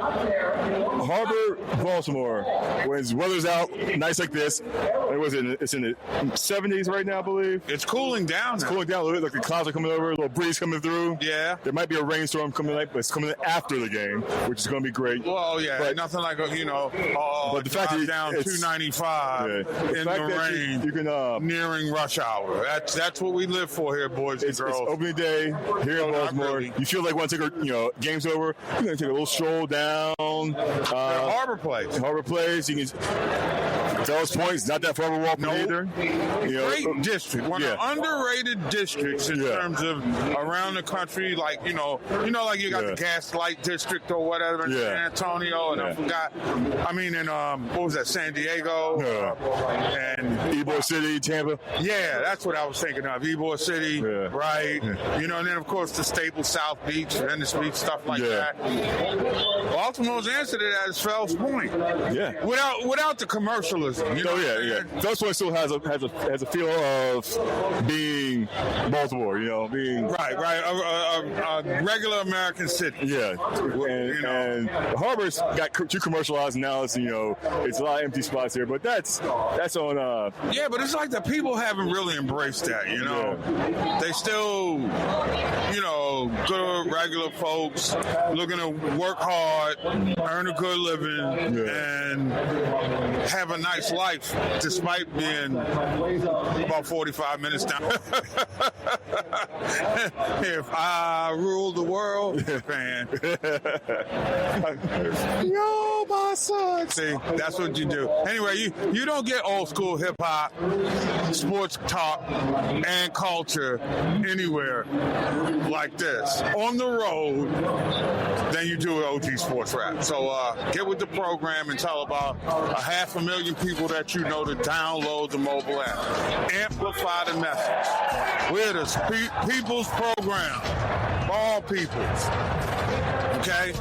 Harbor, Baltimore, when the weather's out, nice like this, it's in the 70s right now, I believe. It's cooling down. It's cooling down a little bit, like the clouds are coming over, a little breeze coming through. Yeah. There might be a rainstorm coming up, but it's coming after the game, which is going to be great. Well, yeah, but nothing like, but the fact that down 295 in the rain, you can nearing rush hour. That's what we live for here, boys and girls. It's opening day here in Baltimore. Really. You feel like when game's over, you're going to take a little stroll down. Harbor Place. Harbor Place. You can Fells Point's not that far of a walk either. Great district. One of the underrated districts in terms of around the country. Like, like you got the Gaslight District or whatever in San Antonio. And I forgot, in, what was that, San Diego? And Ybor City, Tampa. Yeah, that's what I was thinking of. Ybor City, right? Yeah. And then, of course, the staple South Beach, Venice Beach, stuff like that. Baltimore's answer to that is Fells Point. Yeah. Without the commercialism. Fells Point still has a feel of being Baltimore, being right, a regular American city. Yeah, and Harbor's got too commercialized now. It's it's a lot of empty spots here, but that's on. Yeah, but it's like the people haven't really embraced that. They still, good regular folks looking to work hard, earn a good living, and have a nice life, despite being about 45 minutes down. If I rule the world, fan. Yo, my son. See, that's what you do. Anyway, you don't get old school hip hop, sports talk, and culture anywhere like this on the road than you do with OG Sports Rap. So get with the program and tell about 500,000 people that you know to download the mobile app. Amplify the message. We're the people's program. All peoples. Okay?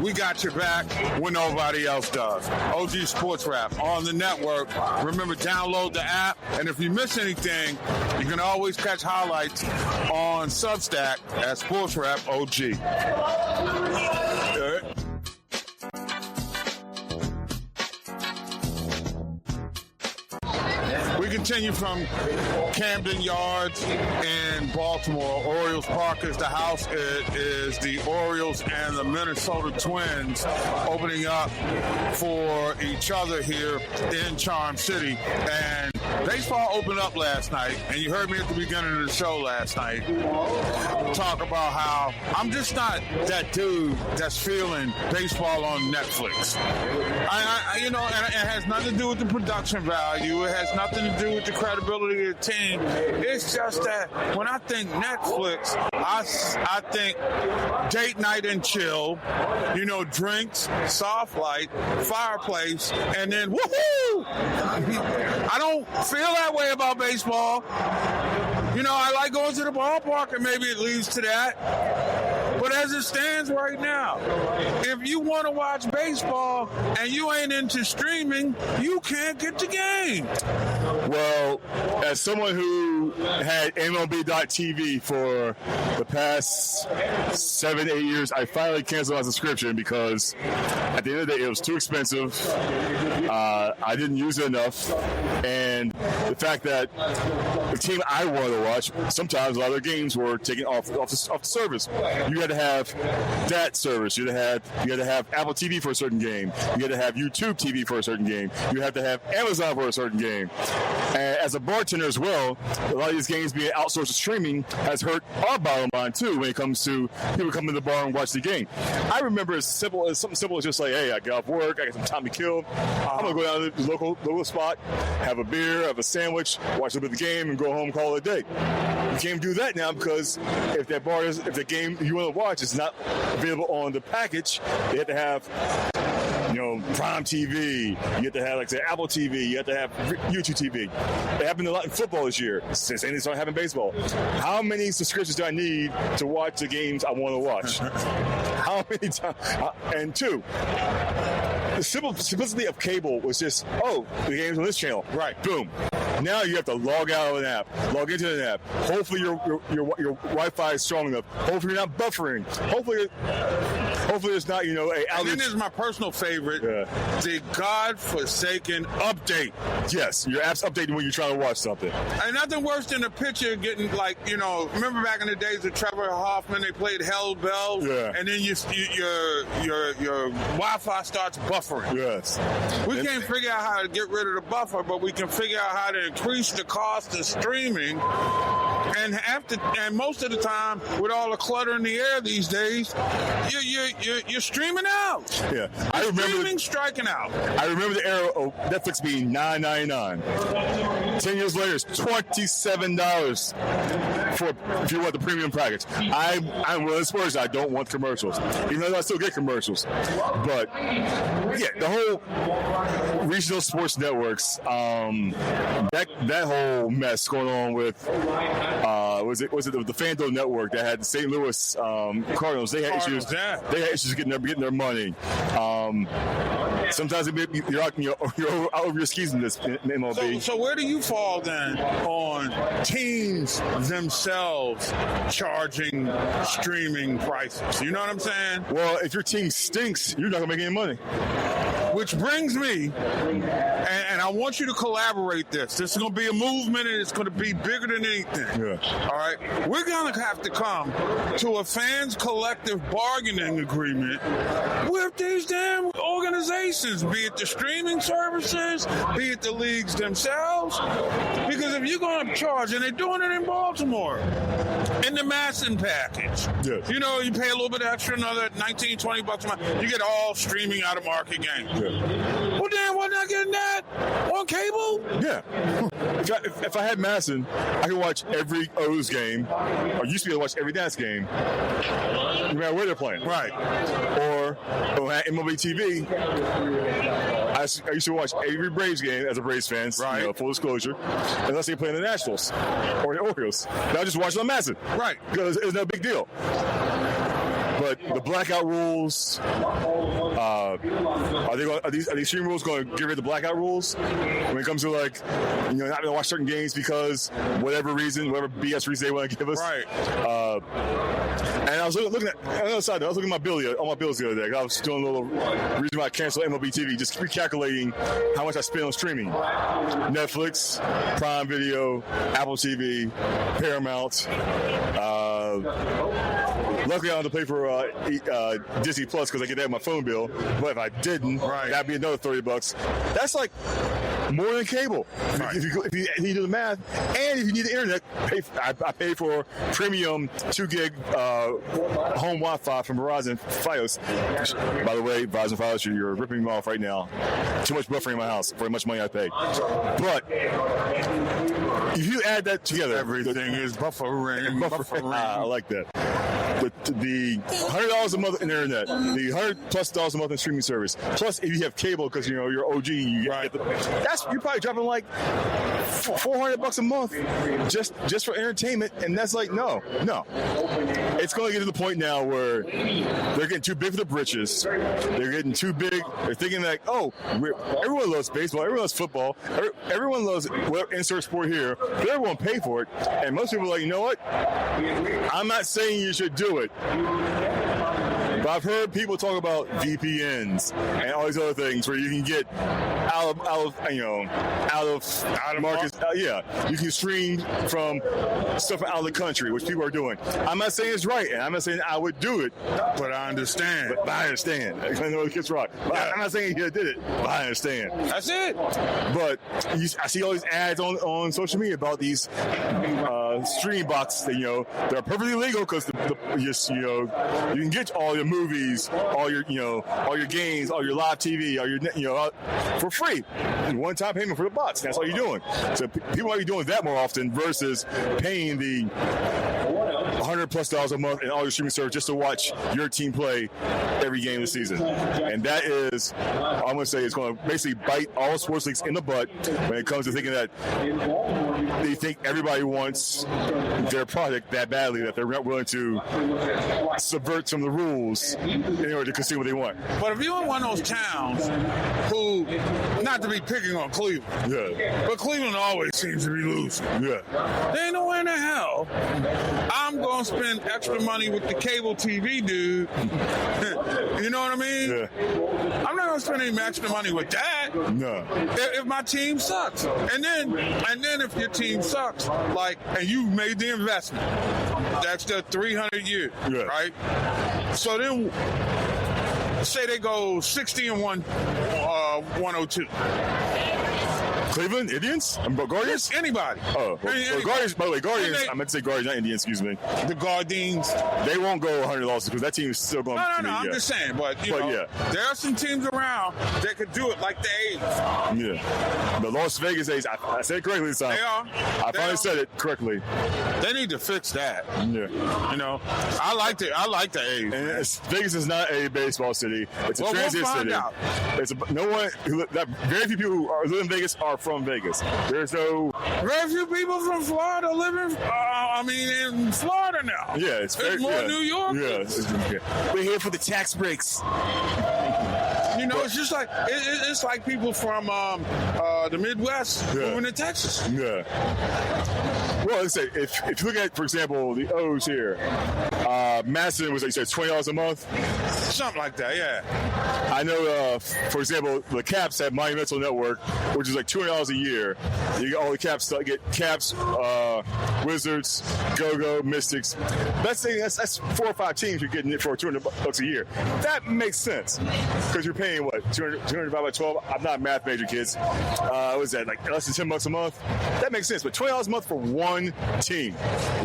We got your back when nobody else does. OG Sports Rap on the network. Remember, download the app. And if you miss anything, you can always catch highlights on Substack at Sports Rap OG. We continue from Camden Yards in Baltimore. Orioles Park is the house. It is the Orioles and the Minnesota Twins opening up for each other here in Charm City. And Baseball opened up last night, and you heard me at the beginning of the show last night talk about how I'm just not that dude that's feeling baseball on Netflix. And it has nothing to do with the production value. It has nothing to do with the credibility of the team. It's just that when I think Netflix, I think date night and chill, drinks, soft light, fireplace, and then woohoo! I don't feel that way about baseball. I like going to the ballpark, and maybe it leads to that. But as it stands right now, if you want to watch baseball and you ain't into streaming, you can't get the game. Well, as someone who had MLB.TV for the past 7-8 years, I finally canceled my subscription because at the end of the day, it was too expensive. I didn't use it enough. And the fact that the team I wanted to watch, sometimes a lot of their games were taken off the service. You had to have that service. You had to have Apple TV for a certain game. You had to have YouTube TV for a certain game. You had to have Amazon for a certain game. And as a bartender as well, a lot of these games being outsourced to streaming has hurt our bottom line too when it comes to people coming to the bar and watch the game. I remember something simple as just like, hey, I got off work, I got some time to kill. I'm going to go down to the local spot, have a beer, have a sandwich, watch a little bit of the game, and go home and call it a day. You can't do that now because if the game you want to watch is not available on the package, they have to have Prime TV. You have to have, like, say, Apple TV. You have to have YouTube TV. It happened a lot in football this year since they started having baseball. How many subscriptions do I need to watch the games I want to watch? How many times? And two, the simplicity of cable was just, the game's on this channel. Right. Boom. Now you have to log out of an app, log into an app. Hopefully your Wi-Fi is strong enough. Hopefully you're not buffering. Hopefully there's not, a outage. And then there's my personal favorite, the godforsaken update. Yes, your app's updating when you're trying to watch something. And nothing worse than a pitcher getting, remember back in the days of Trevor Hoffman, they played Hell Bells, and then your Wi-Fi starts buffering. Yes. We can't figure out how to get rid of the buffer, but we can figure out how to increase the cost of streaming. And most of the time, with all the clutter in the air these days, you're streaming out. Yeah, I remember striking out. I remember the era of Netflix being $9.99. 10 years later, it's $27 if you want the premium package. I'm one of the sports. I don't want commercials, even though I still get commercials. But the whole regional sports networks, that whole mess going on with was it the FanDuel network that had the St. Louis Cardinals? They had issues. Yeah. They had issues getting their money. Sometimes you're out over your skis in this in MLB. So where do you fall then on teams themselves charging streaming prices? You know what I'm saying? Well, if your team stinks, you're not going to make any money. Which brings me, and I want you to collaborate this. This is going to be a movement, and it's going to be bigger than anything. Yeah. All right? We're going to have to come to a fans' collective bargaining agreement with these damn organizations, be it the streaming services, be it the leagues themselves. Because if you're going to charge, and they're doing it in Baltimore, in the Masson package, yes. You pay a little bit extra, another $19, $20 a month, you get all streaming out-of-market games. Yeah. Well, damn, wasn't I getting that on cable? Yeah. If I had Masson, I could watch every O's game, or used to be able to watch every Nats game, no matter where they're playing. Right. Or at MLB TV, I used to watch every Braves game as a Braves fan, right. Full disclosure, unless they play in the Nationals or the Orioles. Now I just watch it on Masson. Right. Because it's no big deal. But the blackout rules, are these stream rules going to get rid of the blackout rules when it comes to not going to watch certain games because whatever BS reason they want to give us? Right. And I was looking at on the other side. I was looking at all my bills the other day. I was doing a little reason why I canceled MLB TV, just recalculating how much I spend on streaming: Netflix, Prime Video, Apple TV, Paramount. Luckily, I don't have to pay for Disney Plus because I get that in my phone bill. But if I didn't, that'd be another $30. That's like more than cable. Right. If you do the math, and if you need the internet, I pay for premium 2 gig home Wi-Fi from Verizon Fios. By the way, Verizon Fios, you're ripping me off right now. Too much buffering in my house for how much money I pay. But if you add that together, Everything is buffering. I like that. The $100 a month in internet, the $100+ a month in streaming service, plus if you have cable because you're OG, you get you're probably dropping like $400 a month just for entertainment, and that's like no. It's going to get to the point now where they're getting too big for the britches. They're getting too big. They're thinking like, everyone loves baseball, everyone loves football, everyone loves insert sport here. They're going to pay for it, and most people are like, you know what? I'm not saying you should do it. But I've heard people talk about VPNs and all these other things where you can get out of markets. You can stream from stuff out of the country, which people are doing. I'm not saying it's right, and I'm not saying I would do it, but I understand. I understand. I know the kid's right. I'm not saying he did it, but I understand. That's it. But I see all these ads on social media about these stream boxes that they're perfectly legal because you can get all your movies, all your games, all your live TV, all your for free. One-time payment for the box. That's all you're doing. So people might be doing that more often versus paying the $100+ a month and all your streaming service just to watch your team play every game of the season. And that is, I'm going to say, it's going to basically bite all sports leagues in the butt when it comes to thinking that they think everybody wants their product that badly that they're not willing to subvert some of the rules in order to consume what they want. But if you're in one of those towns who, not to be picking on Cleveland, but Cleveland always seems to be losing. There ain't no way in the hell I'm going to spend extra money with the cable TV dude. You know what I mean? I'm not going to spend any extra money with that. No. If my team sucks. And then if your team sucks, and you made the investment, that's the 300 years, right? So then, say they go 60-1, 102. Cleveland Indians? Guardians? Anybody. Guardians. By the way, Guardians. I meant to say Guardians, not Indians. Excuse me. The Guardians. They won't go $100 because that team is still going. No. I'm just saying, but there are some teams around that could do it, like the A's. The Las Vegas A's. I said it correctly this time. They are. I finally said it correctly. They need to fix that. I like the A's. And Vegas is not a baseball city. It's a transit city. Out. Very few people who live in Vegas are from Vegas. There's no very few people from Florida live in Florida now. It's more New York. We're here for the tax breaks. It's just like it's like people from the Midwest moving to Texas. Well, let's say if you look at, for example, the O's here, Madison was, like you said, $20 a month, something like that. I know, for example, the Caps have Monumental Network, which is like $200 a year. You get all the Caps stuff. You get Caps, Wizards, Go-Go, Mystics. That's 4 or 5 teams you're getting it for $200 a year. That makes sense because you're paying what, 200 divided by 12. I'm not a math major, kids. What was that, like less than $10 a month? That makes sense. But $20 a month for one team,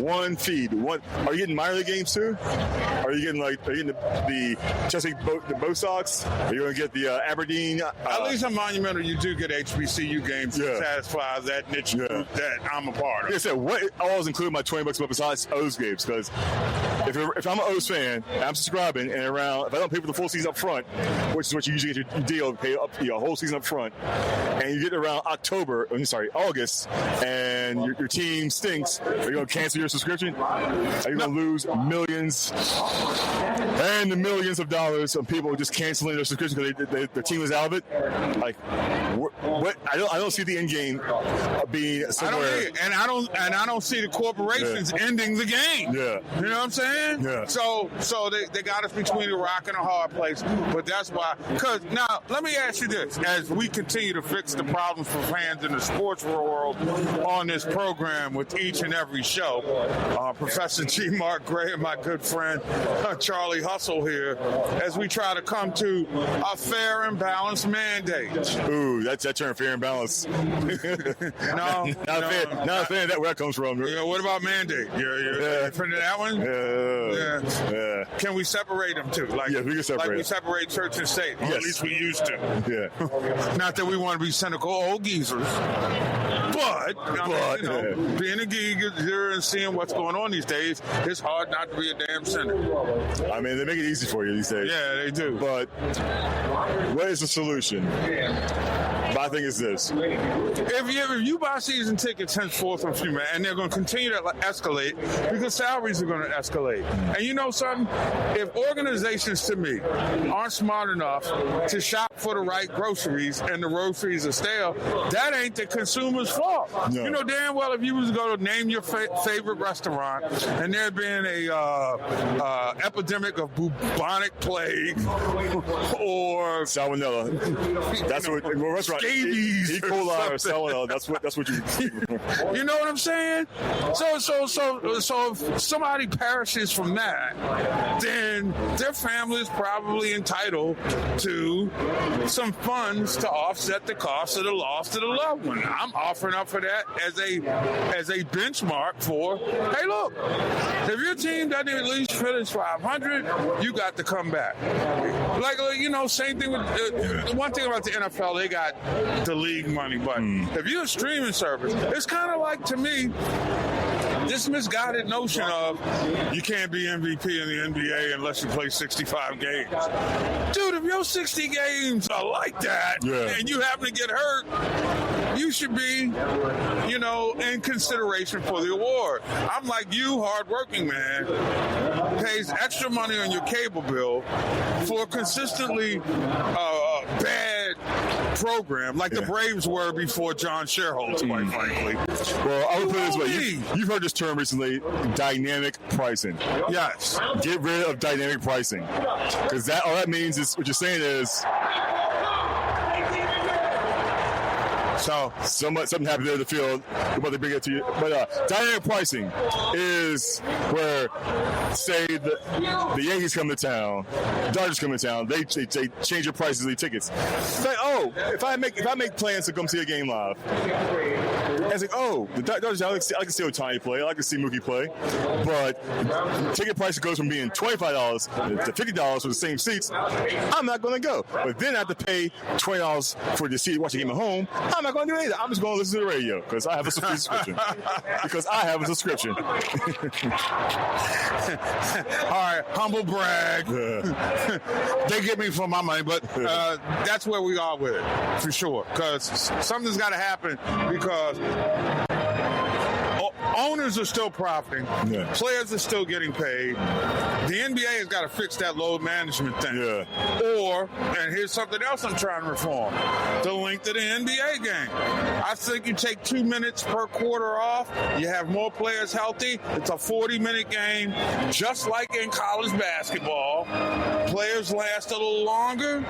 one feed. Are you getting minor league games too? Are you getting the Chesapeake Boat Sox? Are you going to get the Aberdeen? At least on Monumental, you do get HBCU games that satisfy that niche group that I'm a part of. Like I said, what all is included in my $20 a month besides O's games? Because if I'm an O's fan, and I'm subscribing, and if I don't pay for the full season up front, which is what you usually get your deal, pay up a whole season up front, and you get around August, and your team stinks, are you going to cancel your subscription? Are you going to lose millions and the millions of dollars of people just canceling their subscription because their team is out of it? Like, what? I don't see the end game being somewhere. I don't see the corporations ending the game. Yeah. You know what I'm saying? saying? Yeah. So they got us between a rock and a hard place. But that's why. Because now, let me ask you this. As we continue to fix the problems for fans in the sports world on this program with each and every show, Professor G. Mark Gray and my good friend Charlie Hustle here, as we try to come to a fair and balanced mandate. Ooh, that's that term, fair and balanced. No, not fair. That where that comes from. Yeah, what about mandate? You're for that one? Yeah. Can we separate them too? Like, yes, we can separate. Like we separate church and state. Or yes. At least we used to. Yeah. Not that we want to be cynical old geezers. But being a geezer and seeing what's going on these days, it's hard not to be a damn sinner. I mean, they make it easy for you these days. Yeah, they do. But what is the solution? My thing is this. If you buy season tickets henceforth from Freeman, and they're going to continue to escalate because salaries are going to escalate. And you know something? If organizations, to me, aren't smart enough to shop for the right groceries and the groceries are stale, that ain't the consumer's fault. No. You know damn well if you was going to name your favorite restaurant and there being a epidemic of bubonic plague or salmonella. That's what restaurant. Scabies E. coli or salmonella. That's what you. You know what I'm saying? So if somebody perishes from that, then their family is probably entitled to some funds to offset the cost of the loss to the loved one. I'm offering up for that as a benchmark for, hey, look, if your team doesn't at least finish 500, you got to come back. Like, same thing with the one thing about the NFL, they got the league money, but if you're a streaming service, it's kind of like, to me, this misguided notion of you can't be MVP in the NBA unless you play 65 games. Dude, if your 60 games are like that and you happen to get hurt, you should be, in consideration for the award. I'm like you, hardworking man, pays extra money on your cable bill for a consistently bad program like the Braves were before John Shareholder, quite frankly. Well, I would put it this way. You've heard this term recently, dynamic pricing. Yes. Get rid of dynamic pricing. Because all that means is, what you're saying is, so something happened there in the field. We're about to bring it to you. But dynamic pricing is where, say, the Yankees come to town, the Dodgers come to town. They change your prices of the tickets. It's like, if I make plans to come see a game live, it's like, the Dodgers, I can see Ohtani play, I can see Mookie play, but the ticket price goes from being $25 to $50 for the same seats. I'm not going to go. But then I have to pay $20 for the seat to watch a game at home. I'm not going to do anything. I'm just going to listen to the radio because I have a subscription. All right, humble brag. They get me for my money, but that's where we are with it, for sure. Because something's got to happen because owners are still profiting. Yeah. Players are still getting paid. The NBA has got to fix that load management thing. Yeah. And here's something else I'm trying to reform. The length of the NBA game. I think you take 2 minutes per quarter off. You have more players healthy. It's a 40-minute game, just like in college basketball. Players last a little longer.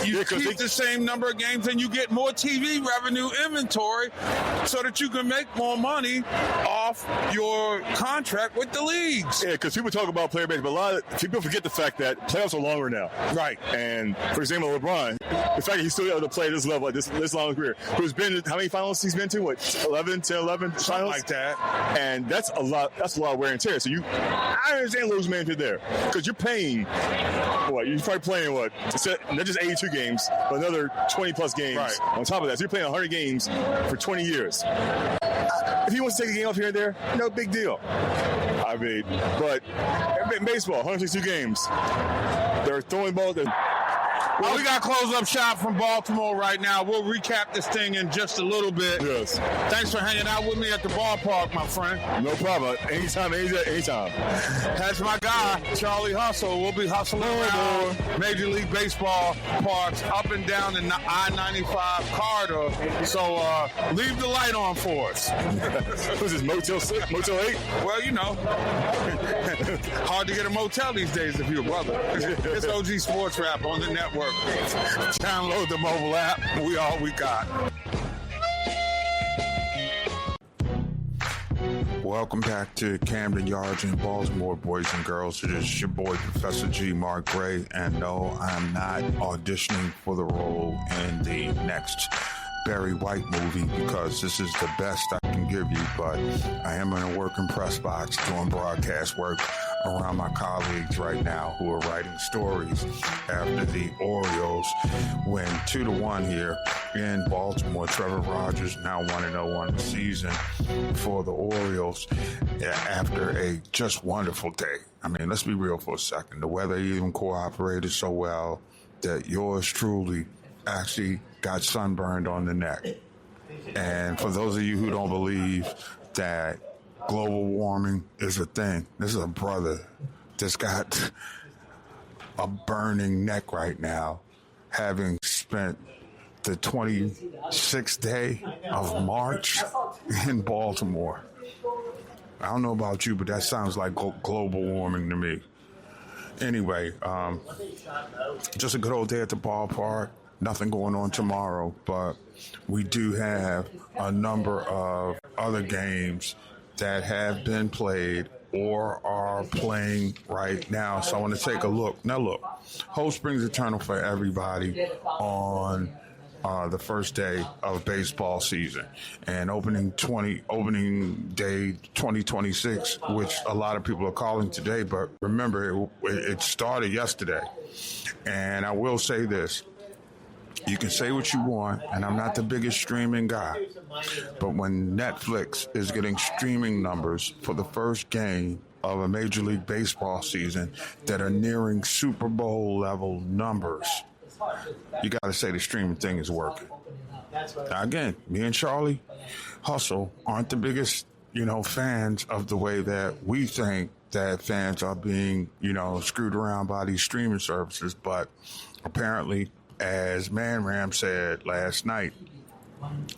You keep the same number of games, and you get more TV revenue inventory so that you can make more money off your contract with the leagues. Yeah, because people talk about player base, but a lot of people forget the fact that playoffs are longer now. Right. And for example, LeBron, the fact that he's still able to play at this level, at this long career, who's been, how many finals he's been to? What, 11 finals? Something like that. And that's a lot of wear and tear. So I understand losing management there, because you're paying, you're probably playing not just 82 games, but another 20 plus games on top of that. So you're playing 100 games for 20 years. If he wants to take a game off here and there, no big deal. I mean, but in baseball, 162 games. They're throwing balls. Well, we got close up shop from Baltimore right now. We'll recap this thing in just a little bit. Yes. Thanks for hanging out with me at the ballpark, my friend. No problem. Anytime. That's my guy, Charlie Hustle. We'll be hustling around Major League Baseball parks up and down the I-95 corridor. So leave the light on for us. Who's this, Motel 6? Motel 8? Well, you know, hard to get a motel these days if you're a brother. It's OG Sports Rap on the network. Download the mobile app. We all we got. Welcome back to Camden Yards in Baltimore, boys and girls. It is your boy, Professor G. Mark Gray. And no, I'm not auditioning for the role in the next Barry White movie because this is the best I can give you, but I am in a working press box doing broadcast work around my colleagues right now who are writing stories after the Orioles win 2-1 here in Baltimore. Trevor Rogers now 1-0 on the season for the Orioles after a just wonderful day. I mean, let's be real for a second. The weather even cooperated so well that yours truly actually got sunburned on the neck. And for those of you who don't believe that global warming is a thing, this is a brother that's got a burning neck right now, having spent the 26th day of March in Baltimore. I don't know about you, but that sounds like global warming to me. Anyway, just a good old day at the ballpark. Nothing going on tomorrow, but we do have a number of other games that have been played or are playing right now. So I want to take a look. Now look, hope springs eternal for everybody on the first day of baseball season and opening day 2026, which a lot of people are calling today. But remember, it started yesterday. And I will say this. You can say what you want, and I'm not the biggest streaming guy, but when Netflix is getting streaming numbers for the first game of a Major League Baseball season that are nearing Super Bowl level numbers, you got to say the streaming thing is working. Now, again, me and Charlie Hustle aren't the biggest, fans of the way that we think that fans are being, screwed around by these streaming services, but apparently, as Man Ram said last night,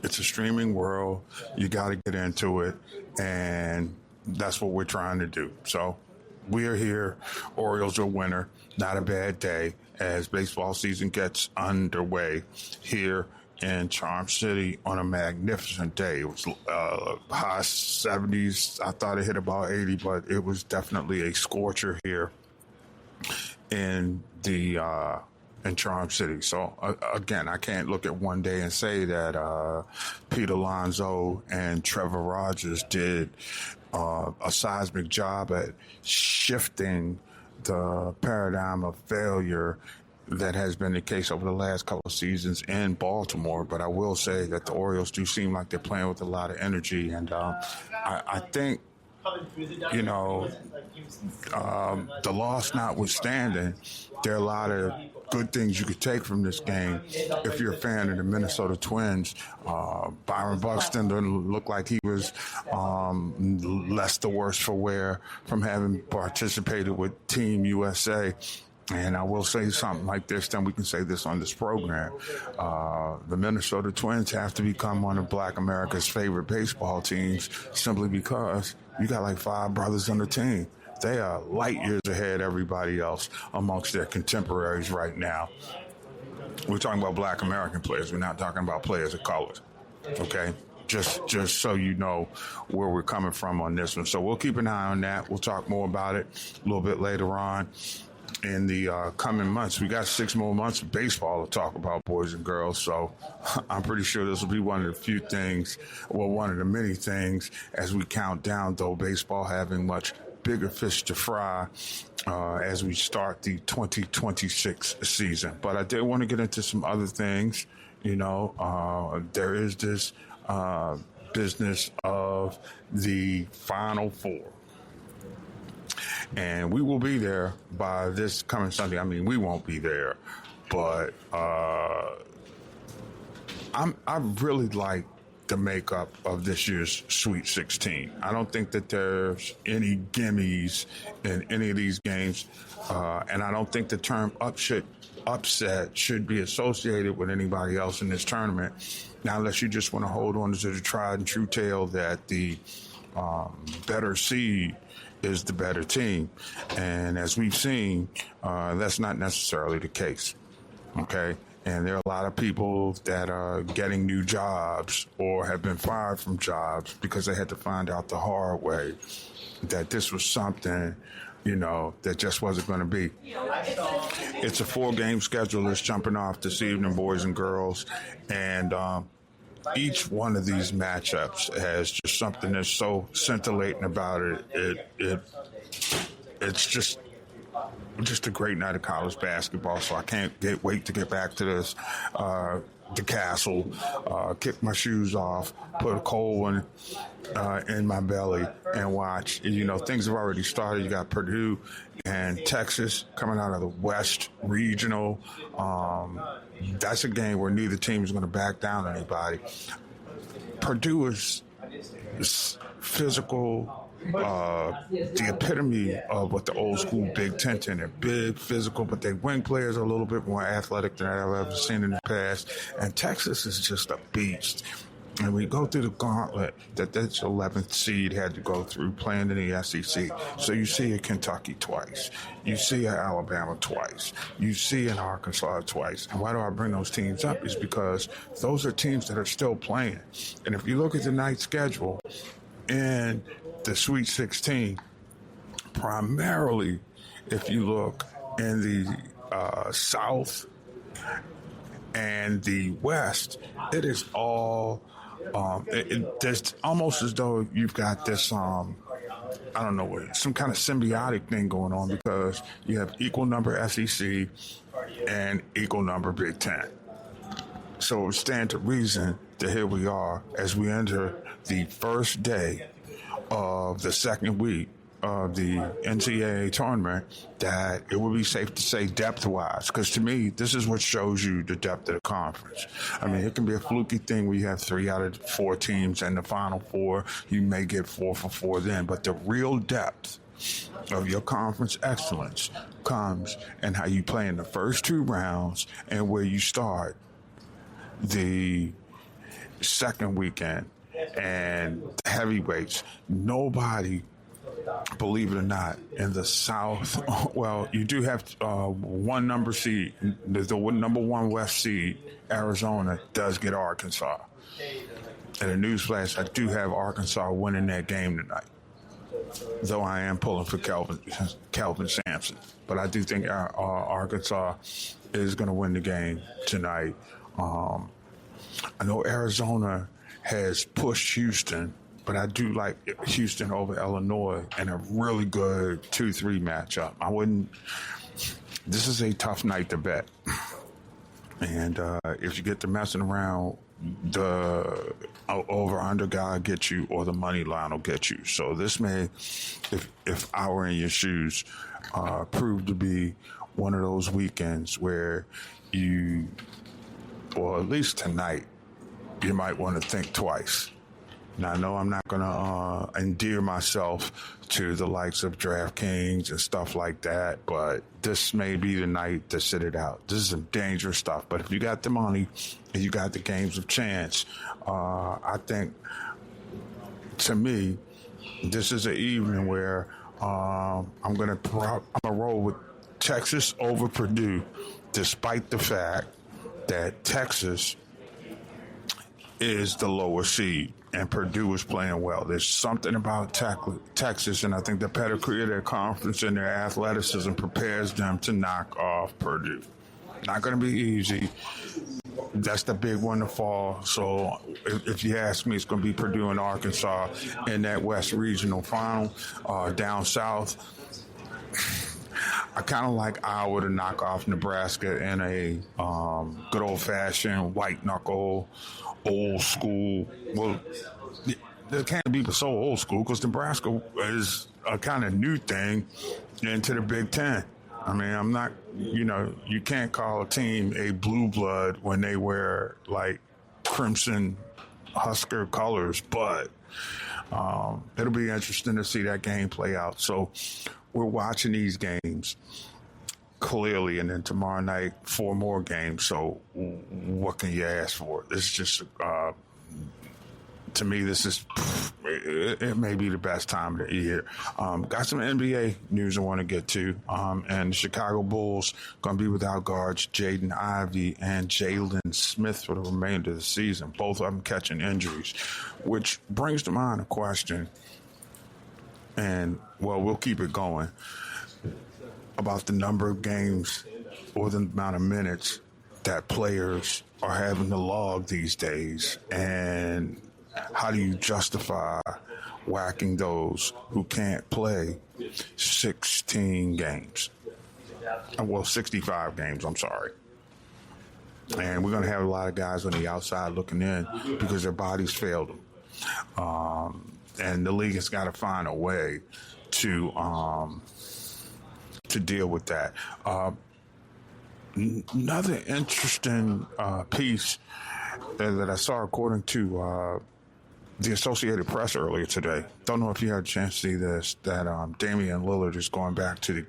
it's a streaming world. You got to get into it, and that's what we're trying to do. So we are here. Orioles are winner. Not a bad day as baseball season gets underway here in Charm City on a magnificent day. It was high 70s. I thought it hit about 80, but it was definitely a scorcher here in Charm City. So, again, I can't look at one day and say that Pete Alonso and Trevor Rogers did a seismic job at shifting the paradigm of failure that has been the case over the last couple of seasons in Baltimore. But I will say that the Orioles do seem like they're playing with a lot of energy. And I think, the loss notwithstanding, there are a lot of good things you could take from this game if you're a fan of the Minnesota Twins. Byron Buxton didn't look like he was less the worse for wear from having participated with Team USA. And I will say something like this, then we can say this on this program. The Minnesota Twins have to become one of Black America's favorite baseball teams simply because you got like 5 brothers on the team. They are light years ahead of everybody else amongst their contemporaries right now. We're talking about Black American players. We're not talking about players of color. Okay? Just so you know where we're coming from on this one. So we'll keep an eye on that. We'll talk more about it a little bit later on in the coming months. We got 6 more months of baseball to talk about, boys and girls. So I'm pretty sure this will be one of the many things as we count down, though baseball having much bigger fish to fry as we start the 2026 season. But I did want to get into some other things. There is this business of the Final Four. And we will be there by this coming Sunday. I mean, we won't be there but I really like the makeup of this year's Sweet 16. I don't think that there's any gimmies in any of these games, and I don't think the term upset should be associated with anybody else in this tournament. Now, unless you just want to hold on to the tried and true tale that the better seed is the better team. And as we've seen, that's not necessarily the case. Okay? And there are a lot of people that are getting new jobs or have been fired from jobs because they had to find out the hard way that this was something, that just wasn't going to be. It's a 4-game schedule that's jumping off this evening, boys and girls. And each one of these matchups has just something that's so scintillating about it. It's just a great night of college basketball, so I can't wait to get back to this, the castle, kick my shoes off, put a cold one in my belly, and watch. Things have already started. You got Purdue and Texas coming out of the West Regional. That's a game where neither team is going to back down on anybody. Purdue is physical, the epitome of what the old school Big Ten is. They're big, physical, but their wing players are a little bit more athletic than I've ever seen in the past. And Texas is just a beast. And we go through the gauntlet that this 11th seed had to go through playing in the SEC. So you see a Kentucky twice. You see an Alabama twice. You see an Arkansas twice. And why do I bring those teams up? Is because those are teams that are still playing. And if you look at the night schedule in the Sweet 16, primarily if you look in the South and the West, it is all there's almost as though you've got this some kind of symbiotic thing going on, because you have equal number SEC and equal number Big Ten. So it would stand to reason that here we are as we enter the first day of the second week of the NCAA tournament, that it would be safe to say depth-wise, because to me, this is what shows you the depth of the conference. I mean, it can be a fluky thing where you have 3 out of 4 teams in the Final Four. You may get 4 for 4 then, but the real depth of your conference excellence comes in how you play in the first 2 rounds and where you start the second weekend. And heavyweights, nobody, believe it or not, in the South, well, you do have one number seed, the number 1 West seed, Arizona, does get Arkansas. And a newsflash, I do have Arkansas winning that game tonight, though I am pulling for Kelvin Sampson. But I do think Arkansas is going to win the game tonight. I know Arizona has pushed Houston, but I do like Houston over Illinois in a really good 2-3 matchup. This is a tough night to bet. And if you get to messing around, the over-under guy will get you, or the money line will get you. So this may, if I were in your shoes, prove to be one of those weekends where you, or at least tonight, you might want to think twice. Now, I know I'm not going to endear myself to the likes of DraftKings and stuff like that, but this may be the night to sit it out. This is some dangerous stuff. But if you got the money and you got the games of chance, I think, to me, this is an evening where I'm going to roll with Texas over Purdue, despite the fact that Texas is the lower seed and Purdue is playing well. There's something about Texas, and I think the pedigree of their conference and their athleticism prepares them to knock off Purdue. Not going to be easy. That's the big one to fall. So if you ask me, it's going to be Purdue and Arkansas in that West Regional final. Down south, I kind of like Iowa to knock off Nebraska in a good old-fashioned white-knuckle, old-school. Well, it can't be so old school because Nebraska is a kind of new thing into the Big Ten. I mean, I'm not, you can't call a team a blue blood when they wear like crimson Husker colors, but it'll be interesting to see that game play out. So we're watching these games clearly, and then tomorrow night, 4 more games. So what can you ask for? It's just, to me, this is, it may be the best time of the year. Got some NBA news I want to get to. And the Chicago Bulls going to be without guards Jaden Ivey and Jalen Smith for the remainder of the season. Both of them catching injuries, which brings to mind a question. And, well, we'll keep it going about the number of games or the amount of minutes that players are having to log these days. And how do you justify whacking those who can't play 16 games? Well, 65 games, I'm sorry. And we're going to have a lot of guys on the outside looking in because their bodies failed them. And the league has got to find a way to deal with that. Another interesting piece that I saw according to the Associated Press earlier today. Don't know if you had a chance to see this, that Damian Lillard is going back to the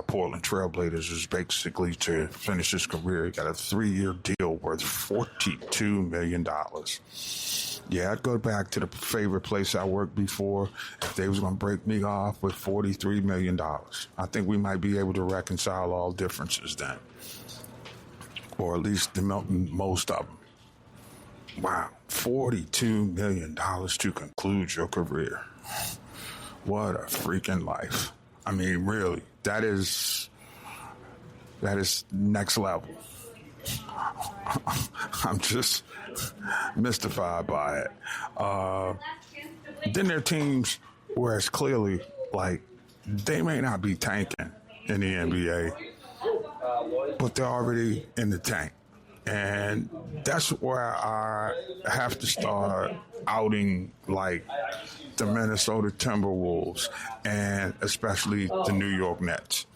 Portland Trailblazers is basically to finish his career. He got a 3-year deal worth $42 million. Yeah, I'd go back to the favorite place I worked before if they was going to break me off with $43 million. I think we might be able to reconcile all differences then, or at least the most of them. Wow, $42 million to conclude your career. What a freaking life. I mean, really, that is next level. I'm just mystified by it. Then there are teams where it's clearly like they may not be tanking in the NBA, but they're already in the tank. And that's where I have to start outing like the Minnesota Timberwolves and especially the New York Nets.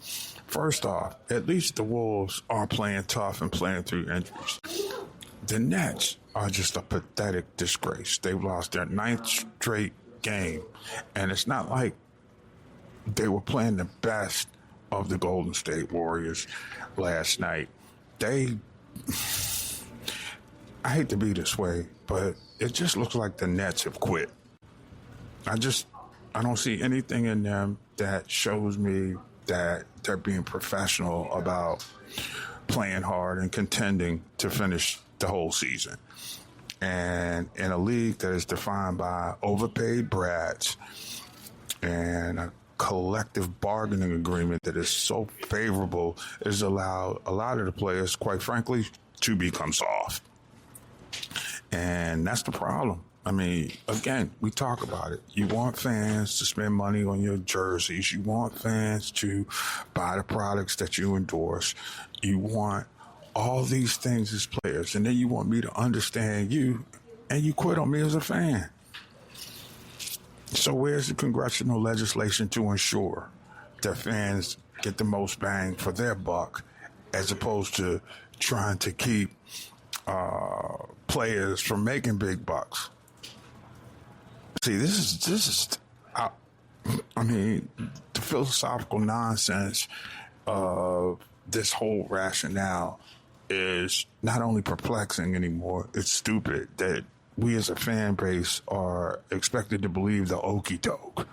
First off, at least the Wolves are playing tough and playing through injuries. The Nets are just a pathetic disgrace. They've lost their 9th straight game, and it's not like they were playing the best of the Golden State Warriors last night. I hate to be this way, but it just looks like the Nets have quit. I don't see anything in them that shows me that they're being professional about playing hard and contending to finish the whole season. And in a league that is defined by overpaid brats and a collective bargaining agreement that is so favorable, has allowed a lot of the players, quite frankly, to become soft. And that's the problem. I mean, again, we talk about it. You want fans to spend money on your jerseys. You want fans to buy the products that you endorse. You want all these things as players. And then you want me to understand you, and you quit on me as a fan. So where's the congressional legislation to ensure that fans get the most bang for their buck as opposed to trying to keep players from making big bucks? See, this is I mean, the philosophical nonsense of this whole rationale is not only perplexing anymore, it's stupid that we as a fan base are expected to believe the okie doke.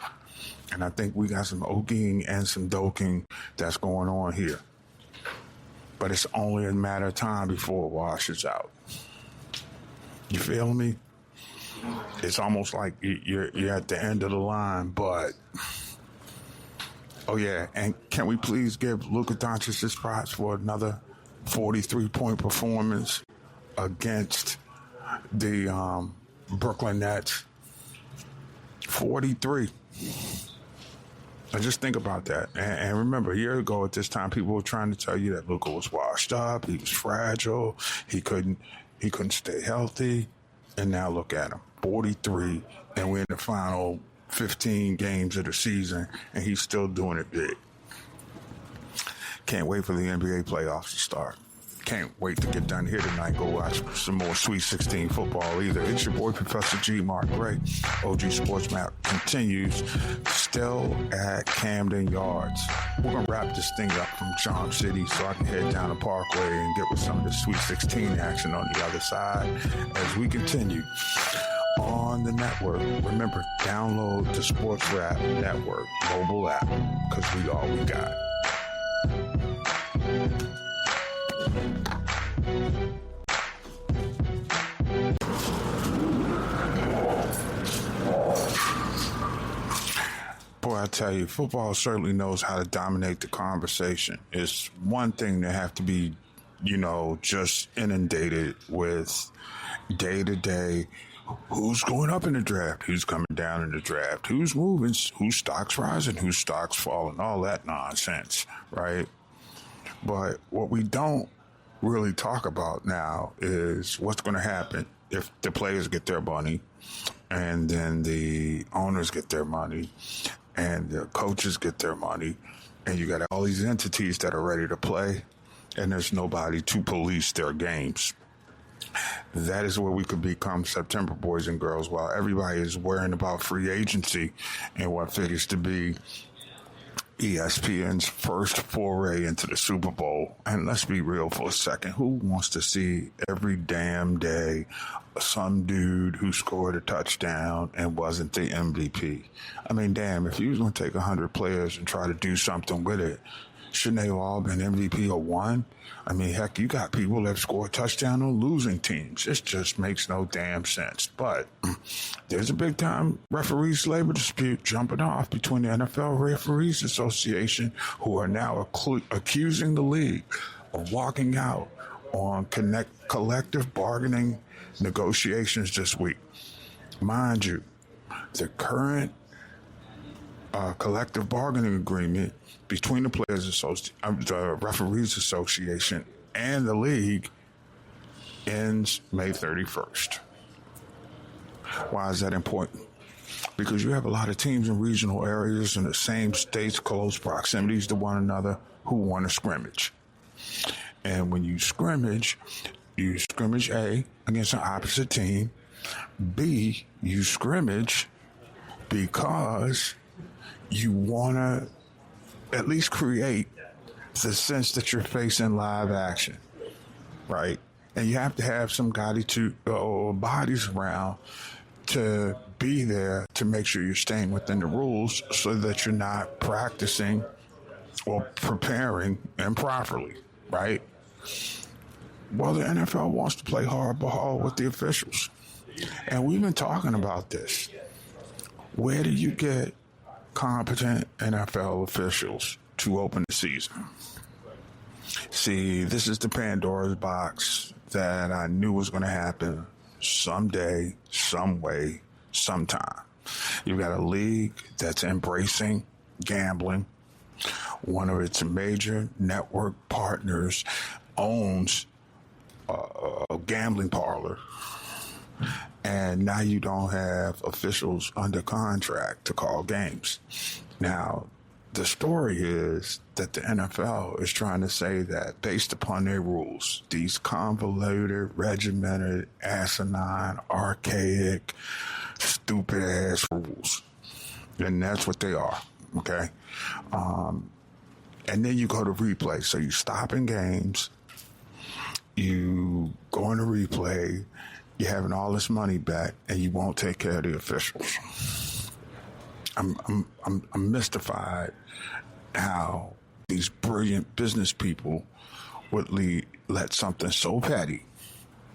And I think we got some okie and some doking that's going on here. But it's only a matter of time before it washes out. You feel me? It's almost like you're at the end of the line, but oh yeah, and can we please give Luka Doncic his props for another 43-point performance against the Brooklyn Nets? 43. Now just think about that. And remember, a year ago at this time, people were trying to tell you that Luka was washed up, he was fragile, he couldn't stay healthy. And now look at him, 43, and we're in the final 15 games of the season, and he's still doing it big. Can't wait for the NBA playoffs to start. Can't wait to get done here tonight and go watch some more Sweet 16 football either. It's your boy, Professor G. Mark Gray. OG Sports Map continues still at Camden Yards. We're going to wrap this thing up from Charm City so I can head down the Parkway and get with some of the Sweet 16 action on the other side as we continue on the network. Remember, download the Sports Rap Network mobile app because we all we got. Boy, I tell you, football certainly knows how to dominate the conversation. It's one thing to have to be, just inundated with day-to-day who's going up in the draft, who's coming down in the draft, who's moving, whose stock's rising, whose stock's falling, all that nonsense, right? But what we don't really talk about now is what's going to happen if the players get their money and then the owners get their money and the coaches get their money and you got all these entities that are ready to play and there's nobody to police their games. That is where we could become September boys and girls while everybody is worrying about free agency and what figures to be ESPN's first foray into the Super Bowl. And let's be real for a second. Who wants to see every damn day some dude who scored a touchdown and wasn't the MVP? I mean, damn, if you was going to take 100 players and try to do something with it, shouldn't they have all been MVP or one? I mean, heck, you got people that score a touchdown on losing teams. It just makes no damn sense. But there's a big-time referees labor dispute jumping off between the NFL Referees Association, who are now accusing the league of walking out on collective bargaining negotiations this week. Mind you, the current collective bargaining agreement between the the Referees Association and the league ends May 31st. Why is that important? Because you have a lot of teams in regional areas in the same states, close proximities to one another, who want to scrimmage. And when you scrimmage A against an opposite team, B, you scrimmage because you want to at least create the sense that you're facing live action, right? And you have to have somebody or bodies around to be there to make sure you're staying within the rules so that you're not practicing or preparing improperly, right? Well, the NFL wants to play hardball with the officials. And we've been talking about this. Where do you get competent NFL officials to open the season? See, this is the Pandora's box that I knew was going to happen someday, some way, sometime. You've got a league that's embracing gambling. One of its major network partners owns a gambling parlor. And now you don't have officials under contract to call games. Now, the story is that the NFL is trying to say that based upon their rules, these convoluted, regimented, asinine, archaic, stupid-ass rules, and that's what they are, okay? And then you go to replay. So you stop in games, you go into replay, you're having all this money back, and you won't take care of the officials. I'm mystified how these brilliant business people would let something so petty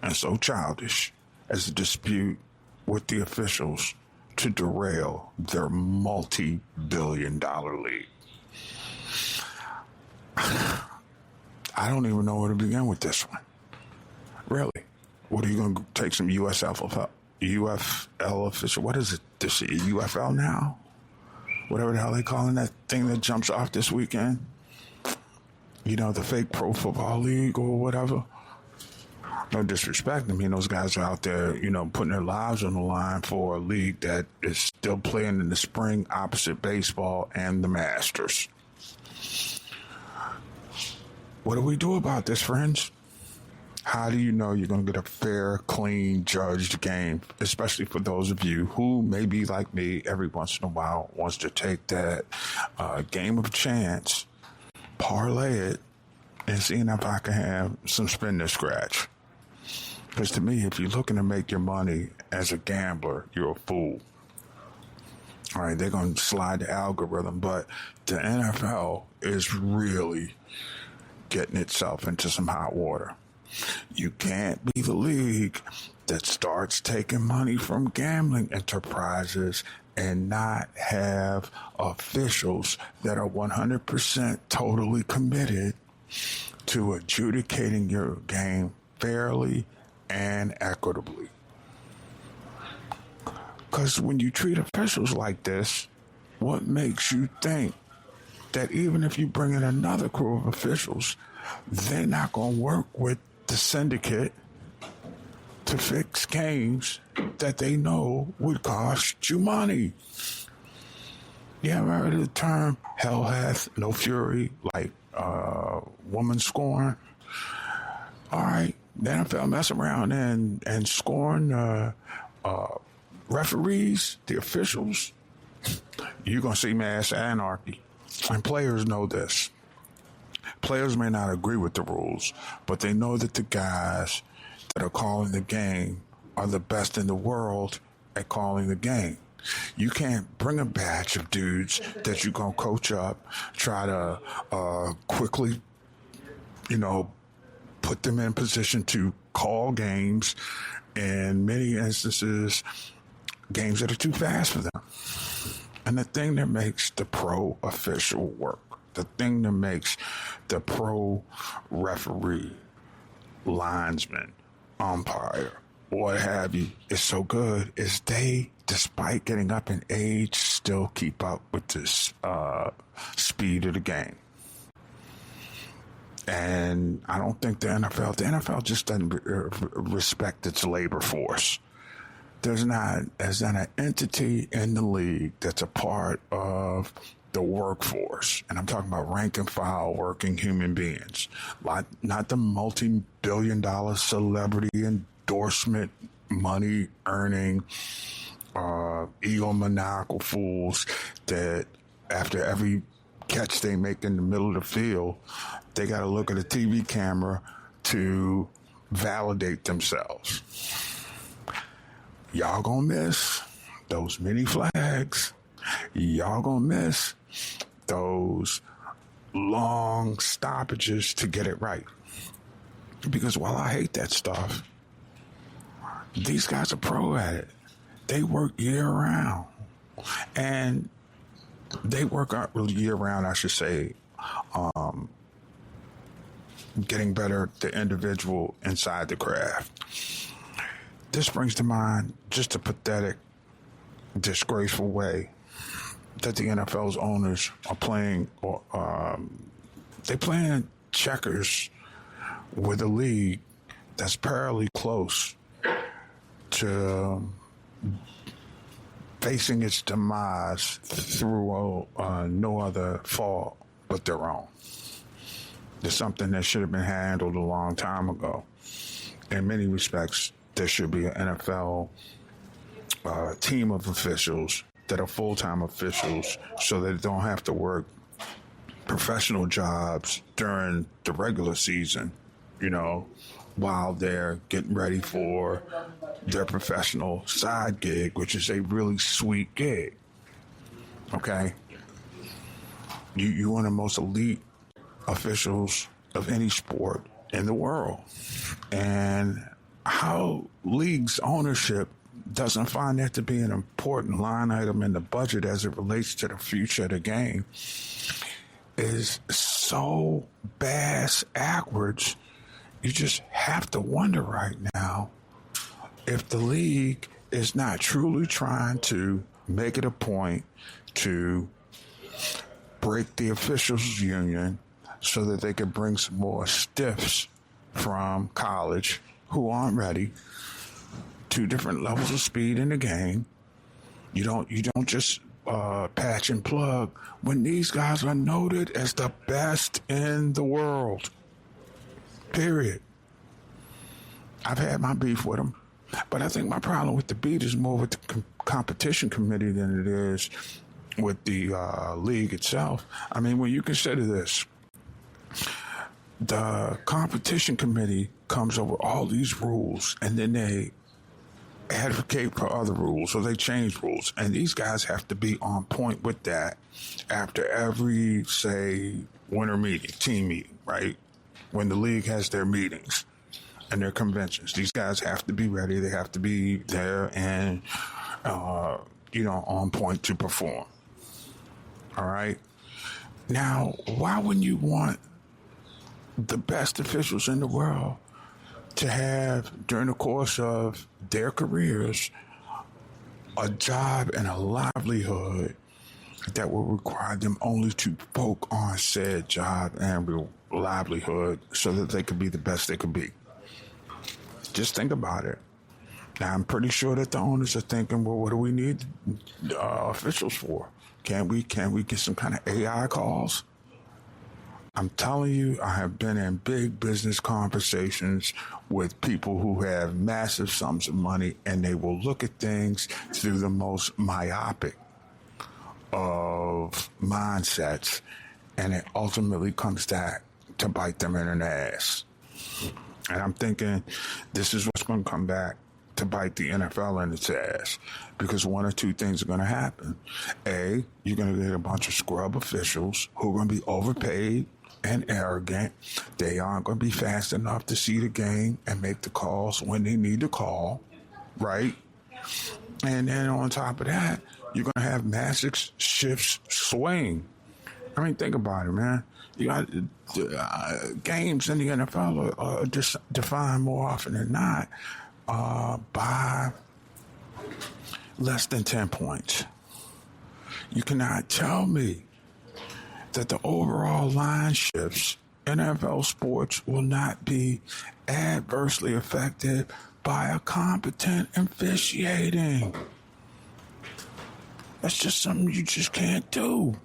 and so childish as a dispute with the officials to derail their multi-billion-dollar league. I don't even know where to begin with this one. Really. What are you going to take some UFL official? What is it? This UFL now? Whatever the hell they calling that thing that jumps off this weekend? You know, the fake pro football league or whatever. No disrespect. I mean, those guys are out there, you know, putting their lives on the line for a league that is still playing in the spring opposite baseball and the Masters. What do we do about this, friends? How do you know you're going to get a fair, clean, judged game, especially for those of you who may be like me every once in a while wants to take that game of chance, parlay it, and seeing if I can have some spin to scratch. Because to me, if you're looking to make your money as a gambler, you're a fool. All right, they're going to slide the algorithm, but the NFL is really getting itself into some hot water. You can't be the league that starts taking money from gambling enterprises and not have officials that are 100% totally committed to adjudicating your game fairly and equitably. Because when you treat officials like this, what makes you think that even if you bring in another crew of officials, they're not going to work with the syndicate to fix games that they know would cost you money? You ever heard of the term, hell hath no fury, like woman scorn? All right, the NFL mess around and scorn referees, the officials, you're going to see mass anarchy. And players know this. Players may not agree with the rules, but they know that the guys that are calling the game are the best in the world at calling the game. You can't bring a batch of dudes that you're going to coach up, try to quickly, put them in position to call games. In many instances, games that are too fast for them. And the thing that makes the pro official work, the thing that makes the pro referee, linesman, umpire, what have you, is so good is they, despite getting up in age, still keep up with the speed of the game. And I don't think the NFL just doesn't respect its labor force. There's not an entity in the league that's a part of the workforce, and I'm talking about rank and file working human beings, not the multi-billion-dollar celebrity endorsement money earning egomaniacal fools that after every catch they make in the middle of the field, they got to look at a TV camera to validate themselves. Y'all gonna miss those mini flags. Y'all gonna miss those long stoppages to get it right. Because while I hate that stuff, these guys are pro at it. They work year round. And they work out year round, I should say, getting better at the individual inside the craft. This brings to mind just a pathetic, disgraceful way that the NFL's owners are playing, they're playing checkers with a league that's perilously close to facing its demise through no other fault but their own. There's something that should have been handled a long time ago. In many respects, there should be an NFL team of officials that are full-time officials so that they don't have to work professional jobs during the regular season, while they're getting ready for their professional side gig, which is a really sweet gig. Okay? You're one of the most elite officials of any sport in the world. And how league's ownership doesn't find that to be an important line item in the budget as it relates to the future of the game is so bass-ackwards. You just have to wonder right now if the league is not truly trying to make it a point to break the officials' union so that they can bring some more stiffs from college who aren't ready to different levels of speed in the game. You don't just patch and plug when these guys are noted as the best in the world. Period. I've had my beef with them. But I think my problem with the beat is more with the competition committee than it is with the league itself. I mean, when you consider this, the competition committee comes over all these rules, and then they advocate for other rules, or they change rules. And these guys have to be on point with that after every, say, winter meeting, team meeting, right? When the league has their meetings and their conventions. These guys have to be ready. They have to be there and, on point to perform. All right? Now, why wouldn't you want the best officials in the world to have, during the course of their careers, a job and a livelihood that will require them only to focus on said job and livelihood so that they could be the best they could be? Just think about it. Now, I'm pretty sure that the owners are thinking, well, what do we need officials for? Can we get some kind of AI calls? I'm telling you, I have been in big business conversations with people who have massive sums of money, and they will look at things through the most myopic of mindsets, and it ultimately comes back to bite them in the ass. And I'm thinking this is what's going to come back to bite the NFL in its ass, because one or two things are going to happen. A, you're going to get a bunch of scrub officials who are going to be overpaid and arrogant. They aren't going to be fast enough to see the game and make the calls when they need to call, right? And then on top of that, you're going to have massive shifts swing. I mean, think about it, man. You got games in the NFL are just defined more often than not by less than 10 points. You cannot tell me that the overall line shifts in NFL sports will not be adversely affected by a competent officiating. That's just something you just can't do.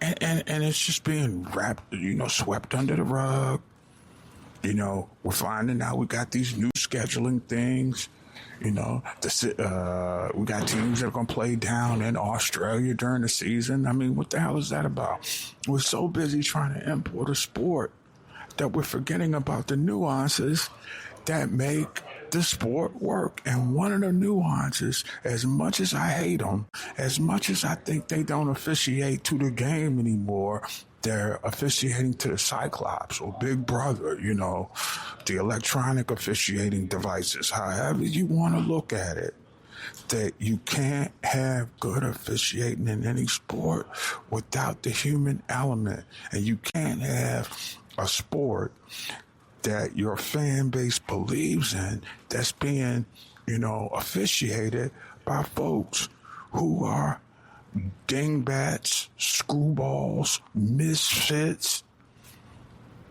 And it's just being wrapped, swept under the rug. We're finding out we got these new scheduling things. We got teams that are going to play down in Australia during the season. I mean, what the hell is that about? We're so busy trying to import a sport that we're forgetting about the nuances that make the sport work. And one of the nuances, as much as I hate them, as much as I think they don't officiate to the game anymore, they're officiating to the Cyclops or Big Brother, the electronic officiating devices, however you want to look at it, that you can't have good officiating in any sport without the human element. And you can't have a sport that your fan base believes in that's being, officiated by folks who are dingbats, screwballs, misfits.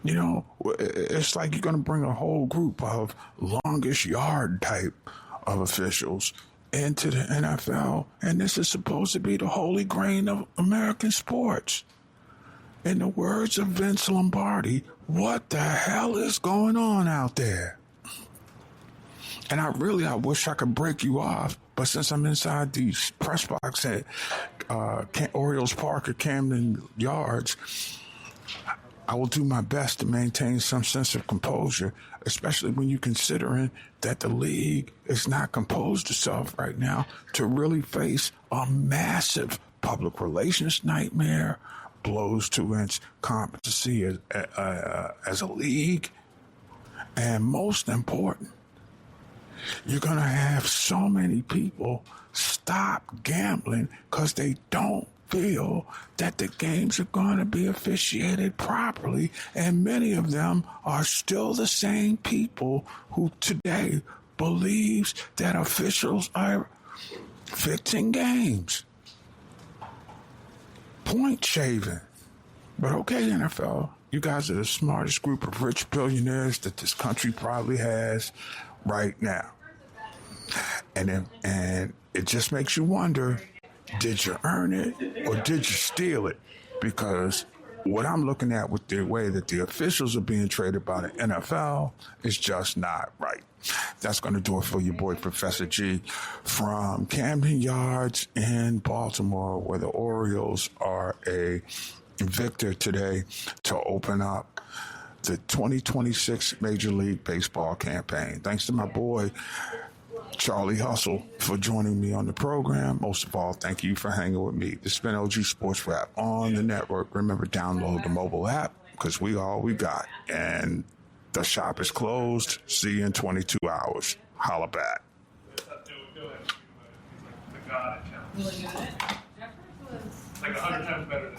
It's like you're going to bring a whole group of longest yard type of officials into the NFL, and this is supposed to be the holy grail of American sports. In the words of Vince Lombardi, what the hell is going on out there? And I wish I could break you off, but since I'm inside these press box at Orioles Park at Camden Yards, I will do my best to maintain some sense of composure, especially when you're considering that the league is not composed itself right now to really face a massive public relations nightmare, blows to its competency as a league, and most important, you're going to have so many people stop gambling because they don't feel that the games are going to be officiated properly, and many of them are still the same people who today believes that officials are fixing games. Point shaving. But okay, NFL, you guys are the smartest group of rich billionaires that this country probably has right now. And it just makes you wonder, did you earn it or did you steal it? Because what I'm looking at with the way that the officials are being traded by the NFL is just not right. That's going to do it for your boy, Professor G, from Camden Yards in Baltimore, where the Orioles are a victor today to open up the 2026 Major League Baseball campaign. Thanks to my boy, Charlie Hustle, for joining me on the program. Most of all, thank you for hanging with me. This has been OG Sports Rap on the network. Remember, download the mobile app because we all we got. And the shop is closed. See you in 22 hours. Holla back. Like 100 times better than